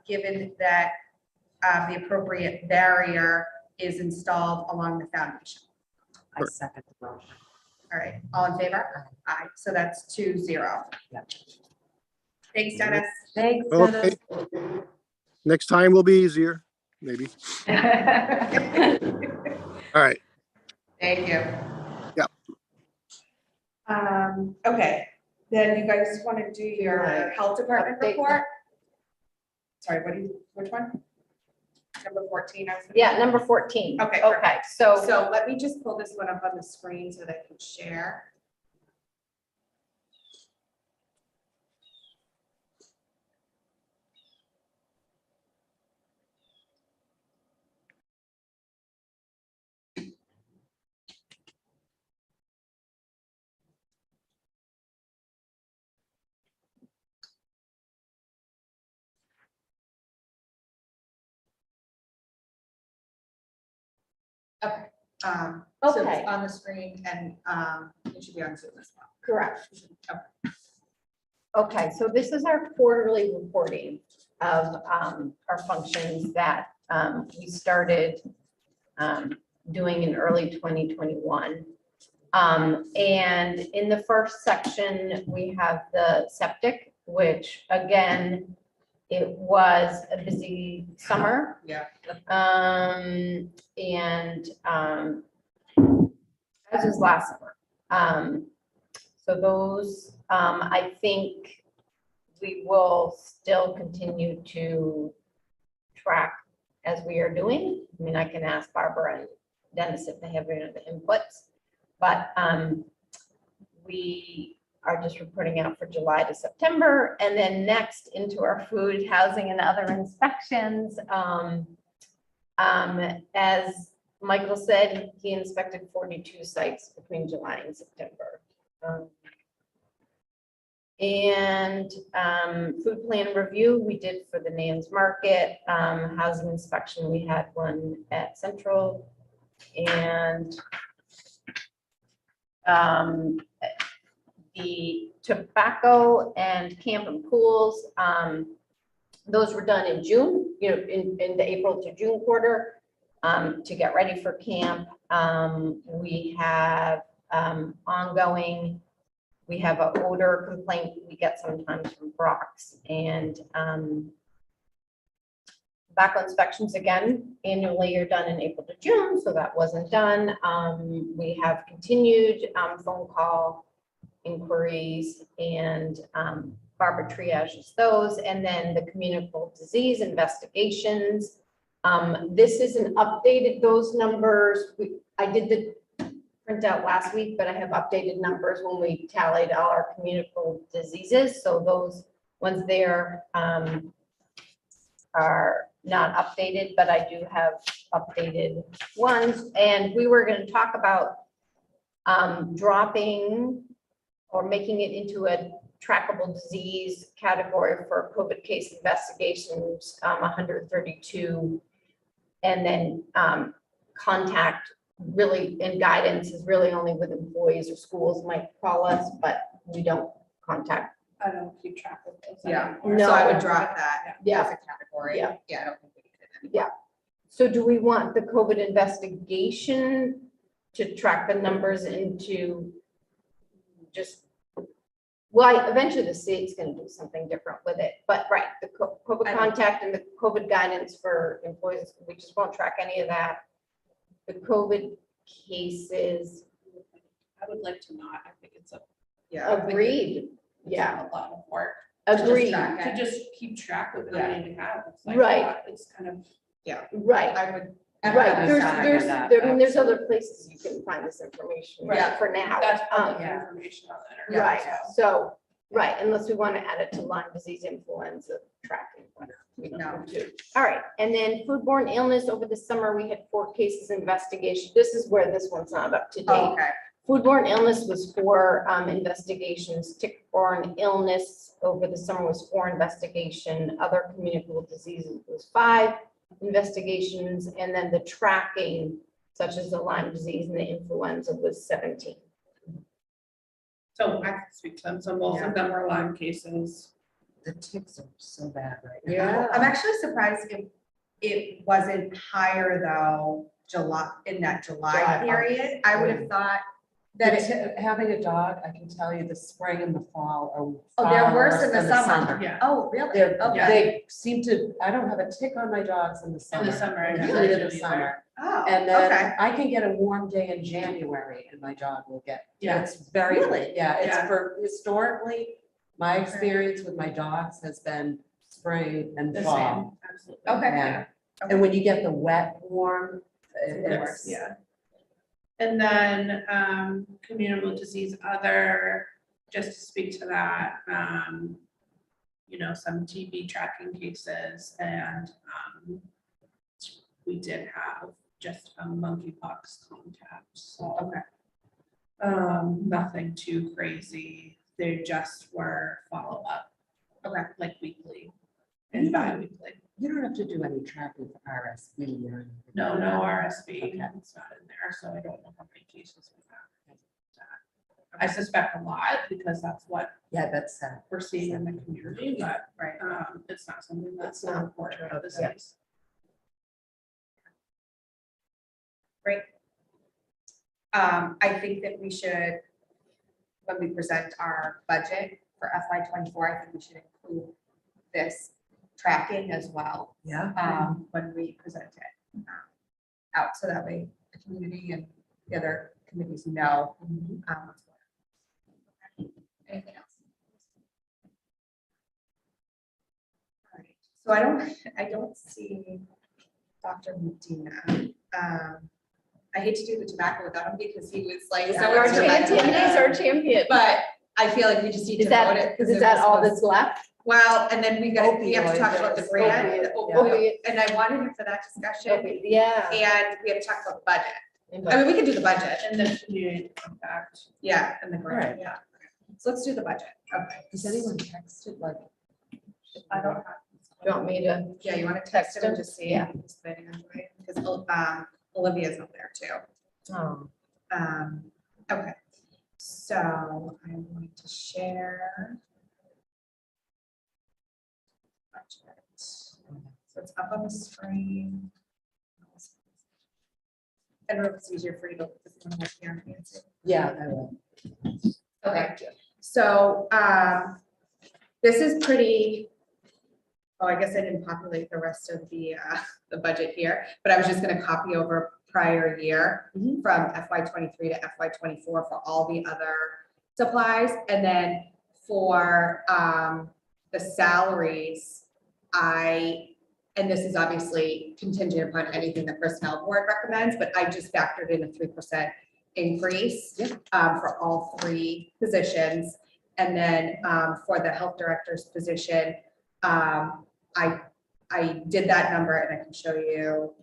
S4: given that the appropriate barrier is installed along the foundation.
S2: I second the motion.
S4: All right, all in favor? Aye, so that's 2-0.
S2: Yeah.
S4: Thanks, Dennis.
S2: Thanks,
S9: Okay.
S2: Dennis.
S9: Next time will be easier, maybe. All right.
S4: Thank you.
S9: Yep.
S4: Okay, then you guys want to do your
S2: Right.
S4: health department
S6: Update.
S4: report? Sorry, which one? Number 14, I was.
S6: Yeah, number 14.
S4: Okay,
S6: Okay, so
S4: So let me just pull this one up on the screen so that I can share. Okay. So
S6: Okay.
S4: it's on the screen and it should be on Zoom as well.
S6: correct.
S4: Okay.
S6: Okay, so this is our quarterly reporting of our functions that we started doing in early 2021. And in the first section, we have the septic, which again, it was a busy summer.
S4: Yeah.
S6: As was last summer. So those, I think we will still continue to track as we are doing. I mean, I can ask Barbara and Dennis if they have any of the inputs, but we are just reporting out for July to September, and then next into our food, housing, and other inspections. As Michael said, he inspected 42 sites between July and September. Food plan review, we did for the Nan's Market. Housing inspection, we had one at Central. And the tobacco and camp and pools, those were done in June, in the April to June quarter, to get ready for camp. We have ongoing, we have an odor complaint we get sometimes from Brock's, and tobacco inspections again annually are done in April to June, so that wasn't done. We have continued phone call inquiries, and Barbara triages those, and then the communicable disease investigations. This isn't updated, those numbers. I did the printout last week, but I have updated numbers when we tallied all our communicable diseases. So those ones there are not updated, but I do have updated ones. And we were going to talk about dropping or making it into a trackable disease category for COVID case investigations, 132. And then contact really, and guidance is really only with employees or schools might call us, but we don't contact.
S8: I don't keep track of those.
S4: Yeah,
S8: anymore.
S6: No.
S4: so I would drop that
S6: Yeah.
S4: as a category.
S6: Yeah.
S4: Yeah, I don't think we could.
S6: Yeah. So do we want the COVID investigation to track the numbers into just, well, eventually the state's going to do something different with it, but right, the COVID contact and the COVID guidance for employees, we just won't track any of that. The COVID cases,
S8: I would like to not, I think it's a.
S4: Yeah.
S6: agreed,
S8: it's
S6: yeah,
S8: A lot of work.
S6: agreed,
S4: track
S8: To just keep track of how many we have. It's like,
S6: Right.
S8: It's kind of.
S6: right.
S4: I would.
S6: Right, there's,
S4: that.
S6: there's other places you can find this information
S8: Right.
S6: for now.
S8: That's public
S4: yeah.
S8: information on the internet.
S6: Right,
S8: so.
S6: so, right, unless we want to add it to Lyme disease, influenza tracking. we don't
S4: No.
S6: want to. All right, and then foodborne illness, over the summer, we had 4 cases investigation. This is where this one's not up to date.
S4: Oh, okay.
S6: Foodborne illness was 4 investigations, tick-borne illness over the summer was 4 investigation, other communicable diseases was 5 investigations, and then the tracking, such as the Lyme disease and the influenza, was 17.
S8: So I can speak to them. So most of them were Lyme cases.
S2: The ticks are so bad right now.
S6: Yeah.
S4: I'm actually surprised if it wasn't higher though, in that July
S6: July,
S4: period. I would have thought that it,
S2: Having a dog, I can tell you the spring and the fall are.
S4: oh, they're
S2: far
S4: worse in the
S2: than
S4: summer.
S8: Yeah.
S4: Oh, really?
S2: They're,
S4: Okay.
S2: they seem to, I don't have a tick on my dogs in the
S8: In
S2: summer.
S8: the summer. I
S2: In the
S8: never
S2: heat
S8: do
S2: of the
S8: either.
S2: summer.
S4: Oh,
S2: And
S4: okay.
S2: then I can get a warm day in January and my dog will get,
S8: Yeah.
S2: it's very,
S4: Really?
S2: yeah, it's
S8: Yeah.
S2: for, historically, my experience with my dogs has been spring and
S8: The
S2: fall.
S8: same, absolutely.
S4: Okay.
S2: Yeah. And when you get the wet, warm,
S8: Worse,
S2: it's,
S8: yeah. And then communicable disease other, just to speak to that, some TB tracking cases, and we did have just a monkeypox contact, so. Nothing too crazy, they just were follow-up.
S4: Okay.
S8: Like weekly and bi-weekly.
S2: you don't have to do any tracking for RSV or anything.
S8: No RSV,
S2: Okay.
S8: it's not in there, so I don't know how many cases we have. I suspect a lot, because that's what
S2: Yeah, that's sad.
S8: we're seeing in the community, but
S4: Right.
S8: it's not something that's
S6: It's not
S8: important of this
S6: yeah.
S8: case.
S4: Great. I think that we should, when we present our budget for FY '24, I think we should include this tracking as well,
S2: Yeah.
S4: when we present it out, so that way the community and the other committees know. What's going on. Okay. Anything else? All right. So I don't see Dr. Medina. I hate to do the tobacco without him because he was like,
S2: Yeah,
S4: so
S6: Our
S4: it's tobacco
S6: champion, he's our
S4: without him.
S6: champion.
S4: But I feel like we just need
S6: Is
S4: to vote it.
S6: that,
S4: 'cause
S6: is
S4: it
S6: that
S4: was
S6: all
S4: supposed-
S6: that's left?
S4: Well, and then we have to talk about the
S2: Opioid,
S4: grant,
S2: yes.
S4: the
S2: Opioid,
S4: opioid, and I wanted him for that discussion.
S6: Yeah.
S4: And we have to talk about the budget. I mean, we can do the budget,
S8: And the community impact.
S4: yeah, and the grant,
S2: Right.
S4: yeah. So let's do the budget. Okay.
S2: Has anyone texted like?
S8: I don't have.
S6: Do you want me to?
S4: Yeah, you want to text him and just see?
S6: Yeah.
S4: Because Olivia's up there too.
S2: Oh.
S4: Okay, so I'm going to share. Budget. So it's up on the screen. I don't know if it's easier for you to look at this one here. Nancy.
S2: Yeah, I will.
S4: Okay, so, this is pretty, oh, I guess I didn't populate the rest of the budget here, but I was just gonna copy over prior year
S2: Mhm.
S4: from FY '23 to FY '24 for all the other supplies, and then for, the salaries, and this is obviously contingent upon anything the personnel board recommends, but I just factored in a 3% increase for all three positions. And then for the health director's position, I did that number and I can show you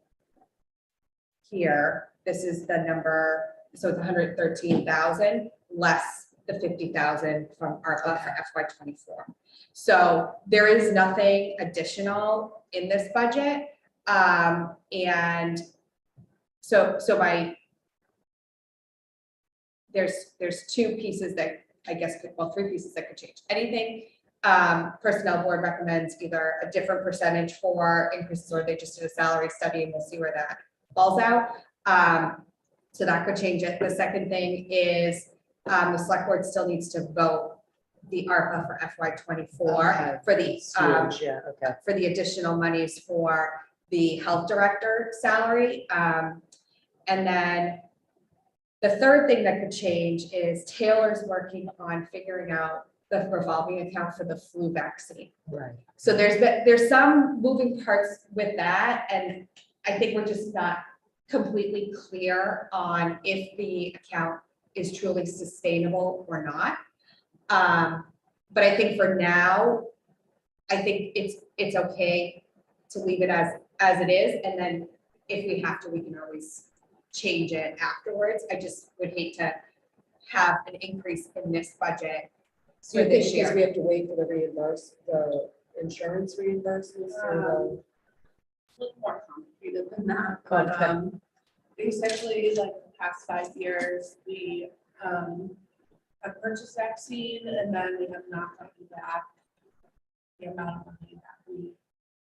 S4: here. This is the number, so it's 113,000 less the 50,000 from ARPA for FY '24. So there is nothing additional in this budget. And so there's two pieces that I guess could, well, three pieces that could change. Anything personnel board recommends either a different percentage for increases or they just did a salary study and we'll see where that falls out. So that could change it. The second thing is the select board still needs to vote the ARPA for FY '24
S2: Okay.
S4: for the
S2: Huge, yeah, okay.
S4: for the additional monies for the health director salary. And then the third thing that could change is Taylor's working on figuring out the revolving account for the flu vaccine.
S2: Right.
S4: So there's some moving parts with that, and I think we're just not completely clear on if the account is truly sustainable or not. But I think for now, I think it's okay to leave it as it is, and then if we have to, we can always change it afterwards. I just would hate to have an increase in this budget
S2: So you
S4: for
S2: think
S4: this
S2: because
S4: year.
S2: we have to wait for the insurance reimbursements or
S8: A little more complicated than that, but,
S2: Okay.
S8: basically, like the past 5 years, we, have purchased vaccine and then we have not gotten back the amount of money that we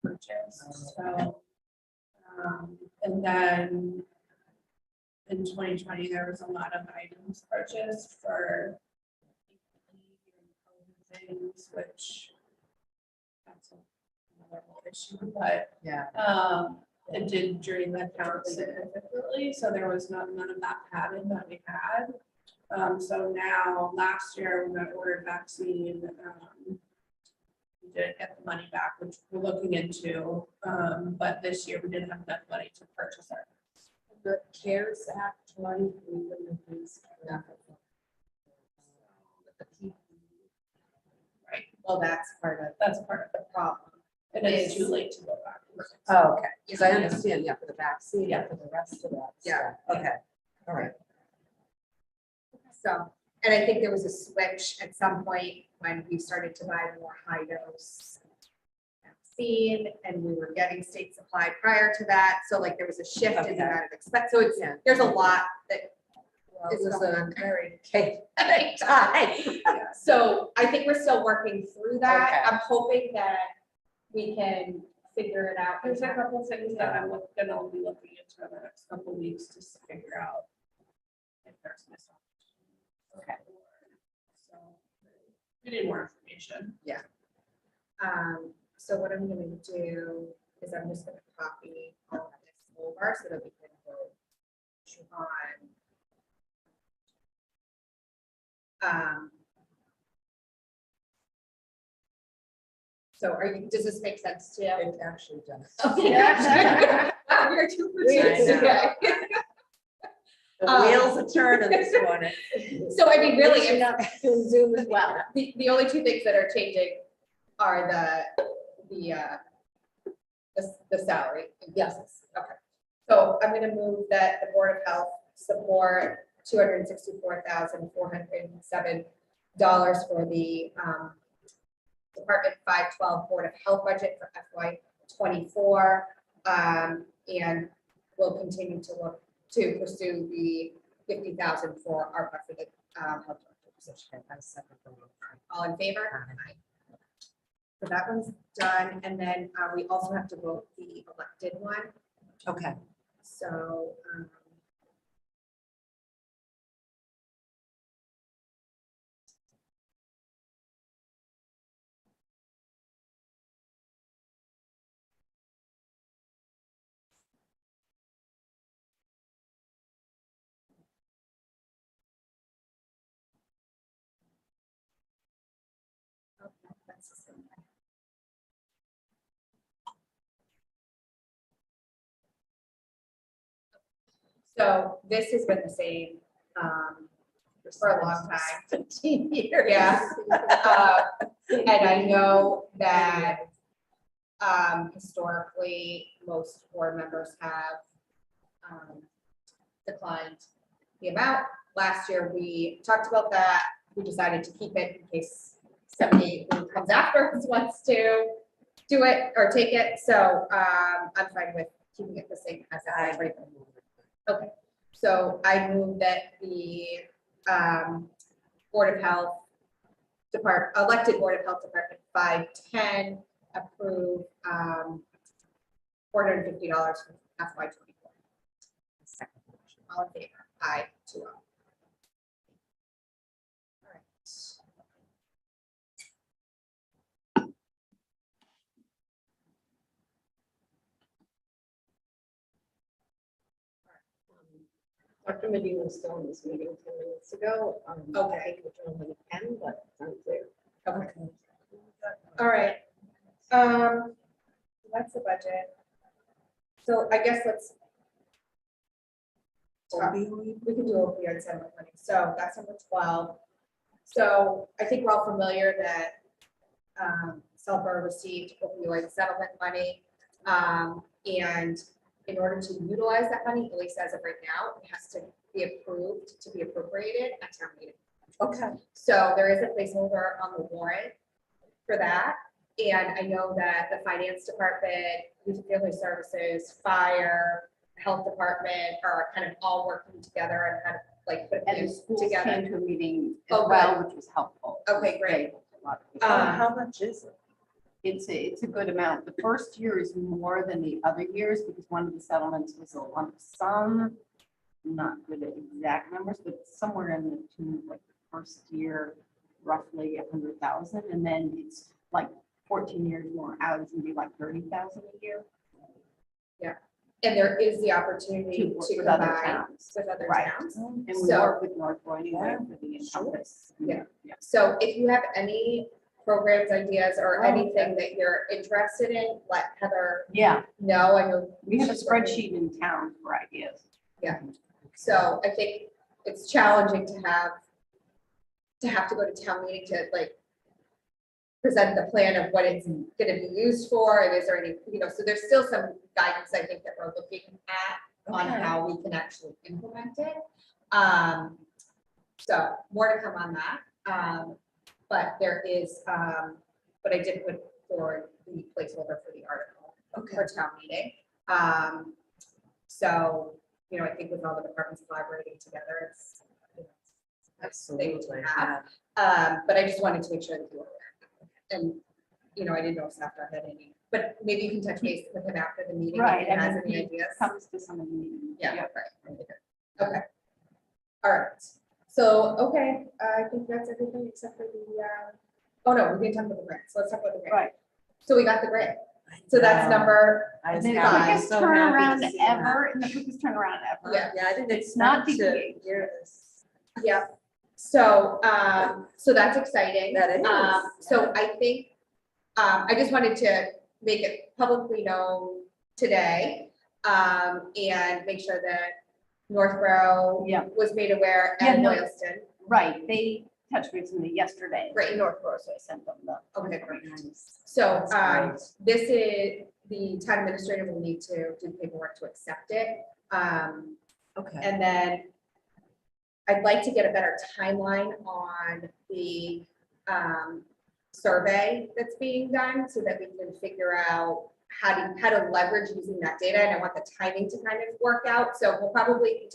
S8: purchased, so. And then in 2020, there was a lot of items purchased for things, which that's another whole issue, but
S2: yeah.
S8: it did drain the account significantly, so there was none of that padding that we had. So now, last year, when I ordered vaccine, we didn't get the money back, which we're looking into, but this year we didn't have enough money to purchase it.
S2: The CARES Act money, we wouldn't have used that.
S8: Right,
S4: Well, that's part of
S8: that's part of
S4: the problem.
S8: it. It is too late to go back.
S2: Oh, okay, because I understand, yeah, for the vaccine,
S8: Yeah.
S2: for the rest of that.
S4: Yeah.
S2: stuff. Okay, all right.
S4: So, and I think there was a switch at some point when we started to buy more high dose vaccine and we were getting state supply prior to that. So like there was a shift in the amount of expense. So it's,
S2: Yeah.
S4: there's a lot that
S2: Well,
S4: is
S2: it was
S4: going
S2: a
S4: on.
S2: very chaotic time.
S4: So I think we're still working through that.
S2: Okay.
S4: I'm hoping that we can figure it out.
S8: There's a couple things that I'm gonna be looking into in the next couple weeks just to figure out if there's misinformation. Okay. So we need more information.
S4: So what I'm gonna do is I'm just gonna copy all of this over so that we can go on. So does this make sense to you?
S2: It actually does.
S4: Okay. We're too
S2: I know.
S4: okay.
S2: The wheels are turning this morning.
S4: So I mean, really,
S6: You're not doing Zoom as well.
S4: the only two things that are changing are the salary.
S2: Yes.
S4: Okay. So I'm gonna move that the Board of Health support $264,407 for the Department 512 Board of Health budget for FY '24. And we'll continue to look to pursue the 50,000 for ARPA for the health director position. All in favor? Aye. So that one's done, and then we also have to vote the elected one.
S2: Okay.
S4: So, okay, that's the same thing. So this has been the same for a long time.
S2: 15 years.
S4: Yeah. And I know that historically, most board members have declined the amount. Last year, we talked about that. We decided to keep it in case somebody who comes after us wants to do it or take it. So I'm fine with keeping it the same as that. Okay, so I move that the Board of Health elected Board of Health Department 510 approve $450 for FY '24. All in favor? Aye, 2-0. All right.
S6: Dr. Medina was still in this meeting 10 minutes ago.
S4: Okay.
S6: I think the gentleman can, but it's unclear.
S4: Okay. All right. That's the budget. So I guess let's talk. We can do opioid settlement money. So that's number 12. So I think we're all familiar that Southborough received opioid settlement money. And in order to utilize that money, at least as of right now, it has to be approved to be appropriated at town meeting.
S2: Okay.
S4: So there is a placeholder on the warrant for that. And I know that the finance department, youth and family services, fire, health department are kind of all working together and kind of like put
S10: And the
S4: things
S10: schools
S4: together.
S10: came to a meeting
S4: Oh,
S10: as well, which was helpful.
S4: Okay, great.
S10: A lot of people.
S2: How much is it?
S10: It's a good amount. The first year is more than the other years because one of the settlements was a lump sum. I'm not good at exact numbers, but somewhere in the tune of like the first year, roughly 100,000, and then it's like 14 years more out, it's gonna be like 30,000 a year.
S4: And there is the opportunity
S10: To work
S4: to
S10: with other
S4: combine
S10: towns.
S4: with other
S10: Right.
S4: towns.
S10: And we
S4: So-
S10: work with North anyway for the Encompass.
S4: Yeah. So if you have any programs, ideas, or
S10: Oh,
S4: anything that you're interested in, let Heather
S10: Yeah,
S4: know. I know
S10: we have a
S4: she's working-
S10: spreadsheet in town for ideas.
S4: So I think it's challenging to have to go to town meeting to like present the plan of what it's gonna be used for, and is there any, so there's still some guidance I think that we're looking at on
S2: Okay.
S4: how we can actually implement it. So more to come on that. But there is, but I did put forward the placeholder for the article for town meeting. So, I think with all the departments collaborating together, it's
S2: Absolutely.
S4: have. But I just wanted to make sure that you were aware. And, I didn't know if Safra had any, but maybe you can touch base with him after the meeting if
S10: Right,
S4: he
S10: and
S4: has
S10: then
S4: any
S10: he
S4: ideas.
S10: comes to some of the meetings.
S4: Yeah,
S10: Yep.
S4: right. Okay. All right, so, okay, I think that's everything except for the, oh no, we didn't talk about the grant, so let's talk about the grant.
S10: Right.
S4: So we got the grant, so that's number,
S2: I was
S10: The
S2: happy-
S10: quickest
S2: so happy to
S10: turnaround
S2: see that.
S10: ever, and the quickest turnaround ever.
S4: yeah,
S2: Yeah, I didn't
S10: It's not
S2: expect to
S10: DPH.
S2: hear this.
S4: yeah. So, so that's exciting.
S2: That is.
S4: So I think, I just wanted to make it publicly known today, and make sure that Northborough
S10: Yeah.
S4: was made aware
S10: Yeah,
S4: and
S10: no.
S4: Boylston.
S10: Right, they touched base with me yesterday.
S4: Great.
S10: in Northborough, so I sent them the.
S4: Okay,
S10: great.
S4: So,
S2: That's great.
S4: this is, the town administrator will need to do paperwork to accept it.
S2: Okay.
S4: And then I'd like to get a better timeline on the survey that's being done so that we can figure out how to leverage using that data. And I want the timing to kind of work out. So we'll probably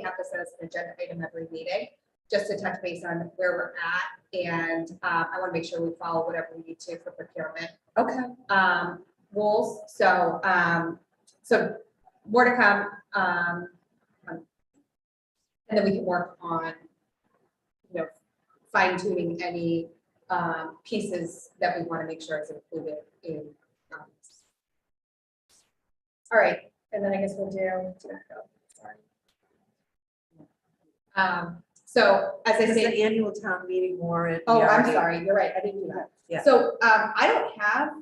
S4: have this as an agenda item every meeting, just to touch base on where we're at. And I want to make sure we follow whatever we need to for procurement
S2: Okay.
S4: rules. So, so more to come. And then we can work on, fine tuning any pieces that we want to make sure is included in. All right, and then I guess we'll do tobacco. Sorry. So as I
S2: This is
S4: say.
S2: the annual town meeting warrant.
S4: Oh,
S2: we
S4: I'm
S2: already-
S4: sorry, you're right, I didn't do that.
S2: Yeah.
S4: So, I don't have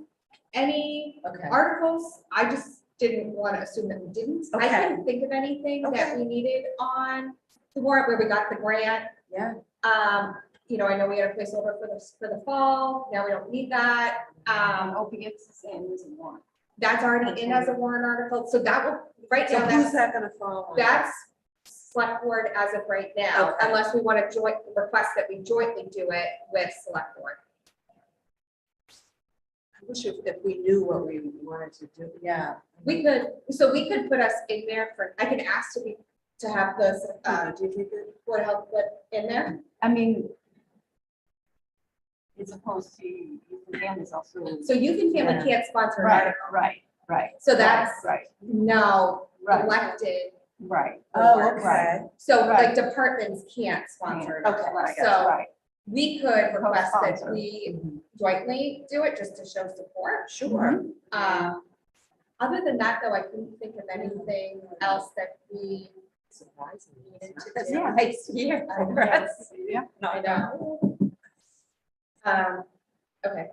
S4: any
S2: Okay.
S4: articles, I just didn't want to assume that we didn't. I
S2: Okay.
S4: couldn't think of anything that
S2: Okay.
S4: we needed on the warrant where we got the grant.
S2: Yeah.
S4: I know we had a placeholder for the fall, now we don't need that.
S10: Opiates the same as one.
S4: That's already in as a warrant article, so that will, right
S2: So
S4: now,
S2: who's
S4: that's,
S2: that gonna fall on?
S4: that's select board as of right now,
S2: Okay.
S4: unless we want to request that we jointly do it with select board.
S2: I wish if we knew what we wanted to do, yeah.
S4: We could put us in there for, I can ask to have this,
S2: Do you think that?
S4: Board of Health put in there.
S10: I mean, it's opposed to, youth families also.
S4: So youth and family can't sponsor an
S10: Right,
S4: article.
S10: right.
S4: So that's
S10: Right,
S4: now
S10: right,
S4: elected.
S10: right.
S2: Oh,
S10: Right.
S2: okay.
S4: So like
S10: Right.
S4: departments can't sponsor an
S2: Okay,
S4: article.
S10: Right,
S4: So
S10: right.
S4: we could request that
S10: Co-sponsor.
S4: we
S2: Mhm.
S4: jointly do it just to show support.
S2: Sure.
S4: Other than that, though, I couldn't think of anything else that we
S2: Surprisingly.
S4: needed to
S2: That's
S4: do.
S2: nice to hear. Congrats.
S10: Yeah.
S4: I know. Okay,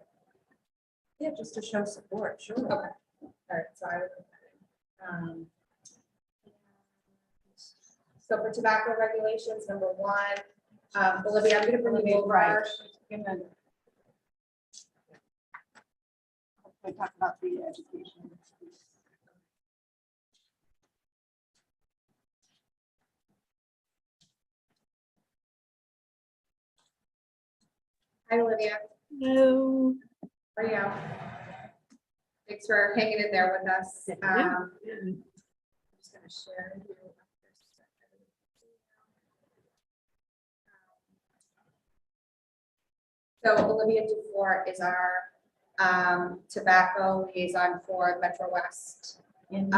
S2: Yeah, just to show support, sure.
S4: okay, all right, so I would. So for tobacco regulations, number one, Olivia, I'm gonna bring you over.
S10: Right. We talk about the education.
S4: Hi, Olivia.
S11: Hello.
S4: How are you? Thanks for hanging in there with us. I'm just gonna share with you. So Olivia Dufour is our tobacco liaison for Metro West and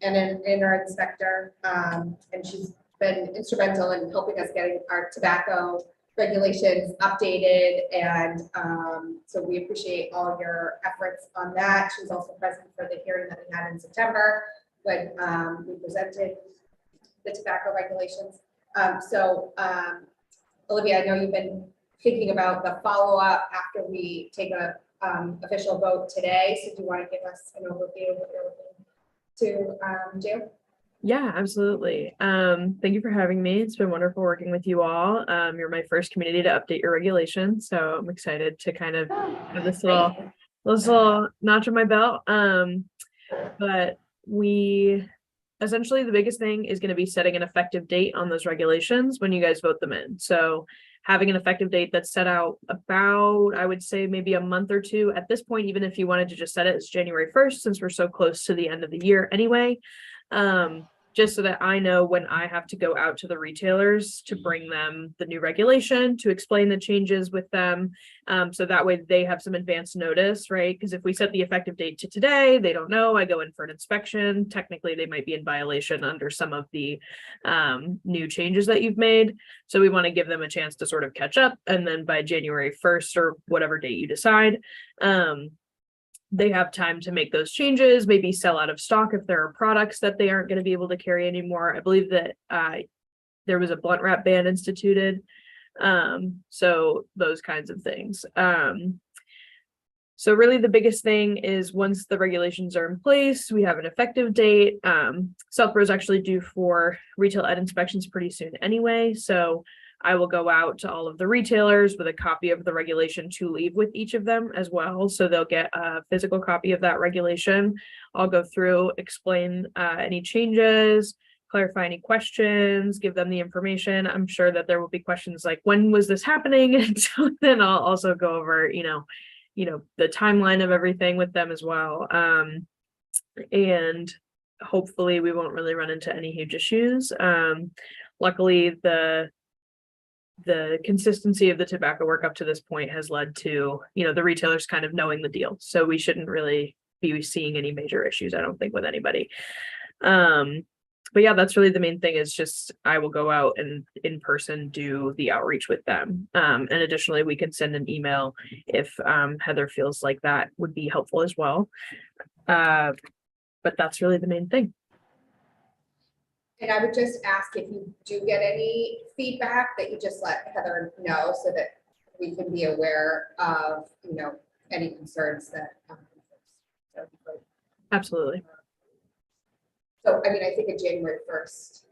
S4: in our inspector. And she's been instrumental in helping us getting our tobacco regulations updated. And so we appreciate all your efforts on that. She was also present for the hearing that we had in September when we presented the tobacco regulations. Olivia, I know you've been thinking about the follow-up after we take a official vote today. So do you want to give us an overview of what you're looking to do?
S11: Yeah, absolutely. Thank you for having me. It's been wonderful working with you all. You're my first community to update your regulations, so I'm excited to kind of have this little notch on my belt. But we essentially, the biggest thing is going to be setting an effective date on those regulations when you guys vote them in. So having an effective date that's set out about, I would say maybe a month or two at this point, even if you wanted to just set it as January 1st, since we're so close to the end of the year anyway. just so that I know when I have to go out to the retailers to bring them the new regulation, to explain the changes with them. So that way they have some advance notice, right? Because if we set the effective date to today, they don't know, I go in for an inspection, technically they might be in violation under some of the new changes that you've made. So we want to give them a chance to sort of catch up, and then by January 1st or whatever date you decide, they have time to make those changes, maybe sell out of stock if there are products that they aren't going to be able to carry anymore. I believe that there was a blunt wrap ban instituted. So those kinds of things. So really the biggest thing is once the regulations are in place, we have an effective date. Southborough is actually due for retail ed inspections pretty soon anyway. So I will go out to all of the retailers with a copy of the regulation to leave with each of them as well. So they'll get a physical copy of that regulation. I'll go through, explain any changes, clarify any questions, give them the information. I'm sure that there will be questions like, when was this happening? And so then I'll also go over, the timeline of everything with them as well. And hopefully we won't really run into any huge issues. Luckily, the consistency of the tobacco work up to this point has led to, the retailers kind of knowing the deal. So we shouldn't really be seeing any major issues, I don't think, with anybody. But yeah, that's really the main thing, is just I will go out and in person do the outreach with them. And additionally, we can send an email if Heather feels like that would be helpful as well. But that's really the main thing.
S4: And I would just ask if you do get any feedback that you just let Heather know so that we can be aware of, any concerns that. That'd be great.
S11: Absolutely.
S4: So, I think a January 1st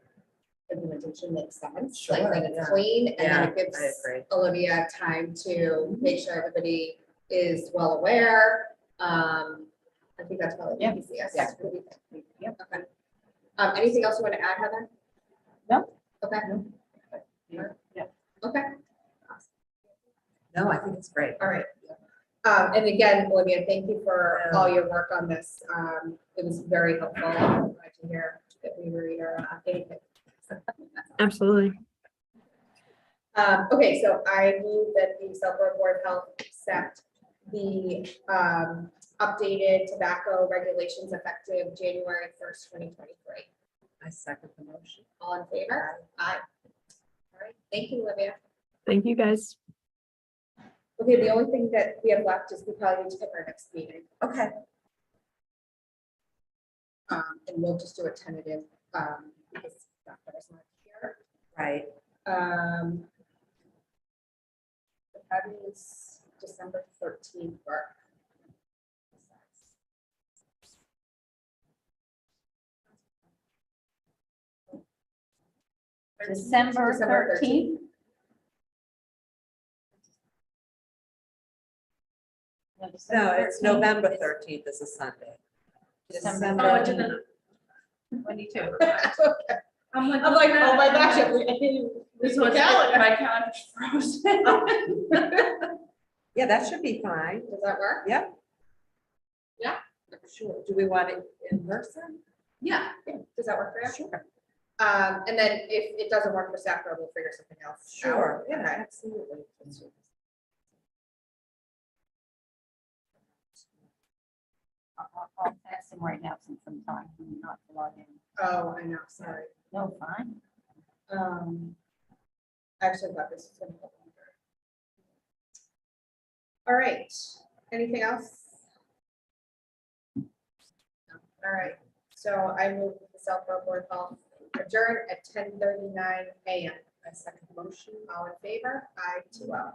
S4: implementation makes sense, like
S2: Sure,
S4: that it's
S2: yeah.
S4: clean, and then it
S2: Yeah,
S4: gives
S2: I agree.
S4: Olivia time to make sure everybody is well aware. I think that's probably the easiest.
S10: Yeah.
S4: What do you think?
S10: Yep.
S4: Okay. Anything else you want to add, Heather?
S10: No.
S4: Okay.
S10: Yeah.
S4: Okay.
S2: No, I think it's great.
S4: All right. And again, Olivia, thank you for all your work on this. It was very helpful. I'm glad to hear that we were your anything.
S11: Absolutely.
S4: Okay, so I move that the Southborough Board of Health accept the updated tobacco regulations effective January 1st, 2023.
S2: I second the motion.
S4: All in favor? Aye. All right, thank you, Olivia.
S11: Thank you, guys.
S4: Okay, the only thing that we have left is we probably need to pick our next meeting.
S2: Okay.
S4: And we'll just do a tentative, because Dr. is not here.
S2: Right.
S4: How does December 13th work?
S10: December 13th.
S2: No, it's November 13th is a Sunday.
S10: December
S8: Oh, it didn't.
S10: 22.
S8: I'm like,
S4: I'm like, oh my gosh.
S8: This was my calendar's frozen.
S2: Yeah, that should be fine.
S4: Does that work?
S2: Yeah.
S4: Yeah.
S2: Sure. Do we want it in person?
S4: Yeah. Does that work for you?
S2: Sure.
S4: And then if it doesn't work for staff, we'll figure something else out.
S2: Sure. Yeah,
S4: Okay.
S2: absolutely.
S10: I'll text him right now since I'm trying not to log in.
S4: Oh, I know, sorry.
S10: No, fine.
S4: Actually, I thought this was gonna go longer. All right, anything else? No. All right, so I move the Southborough Board of Health adjourn at 10:39 a.m. I second the motion. All in favor? Aye, 2-0.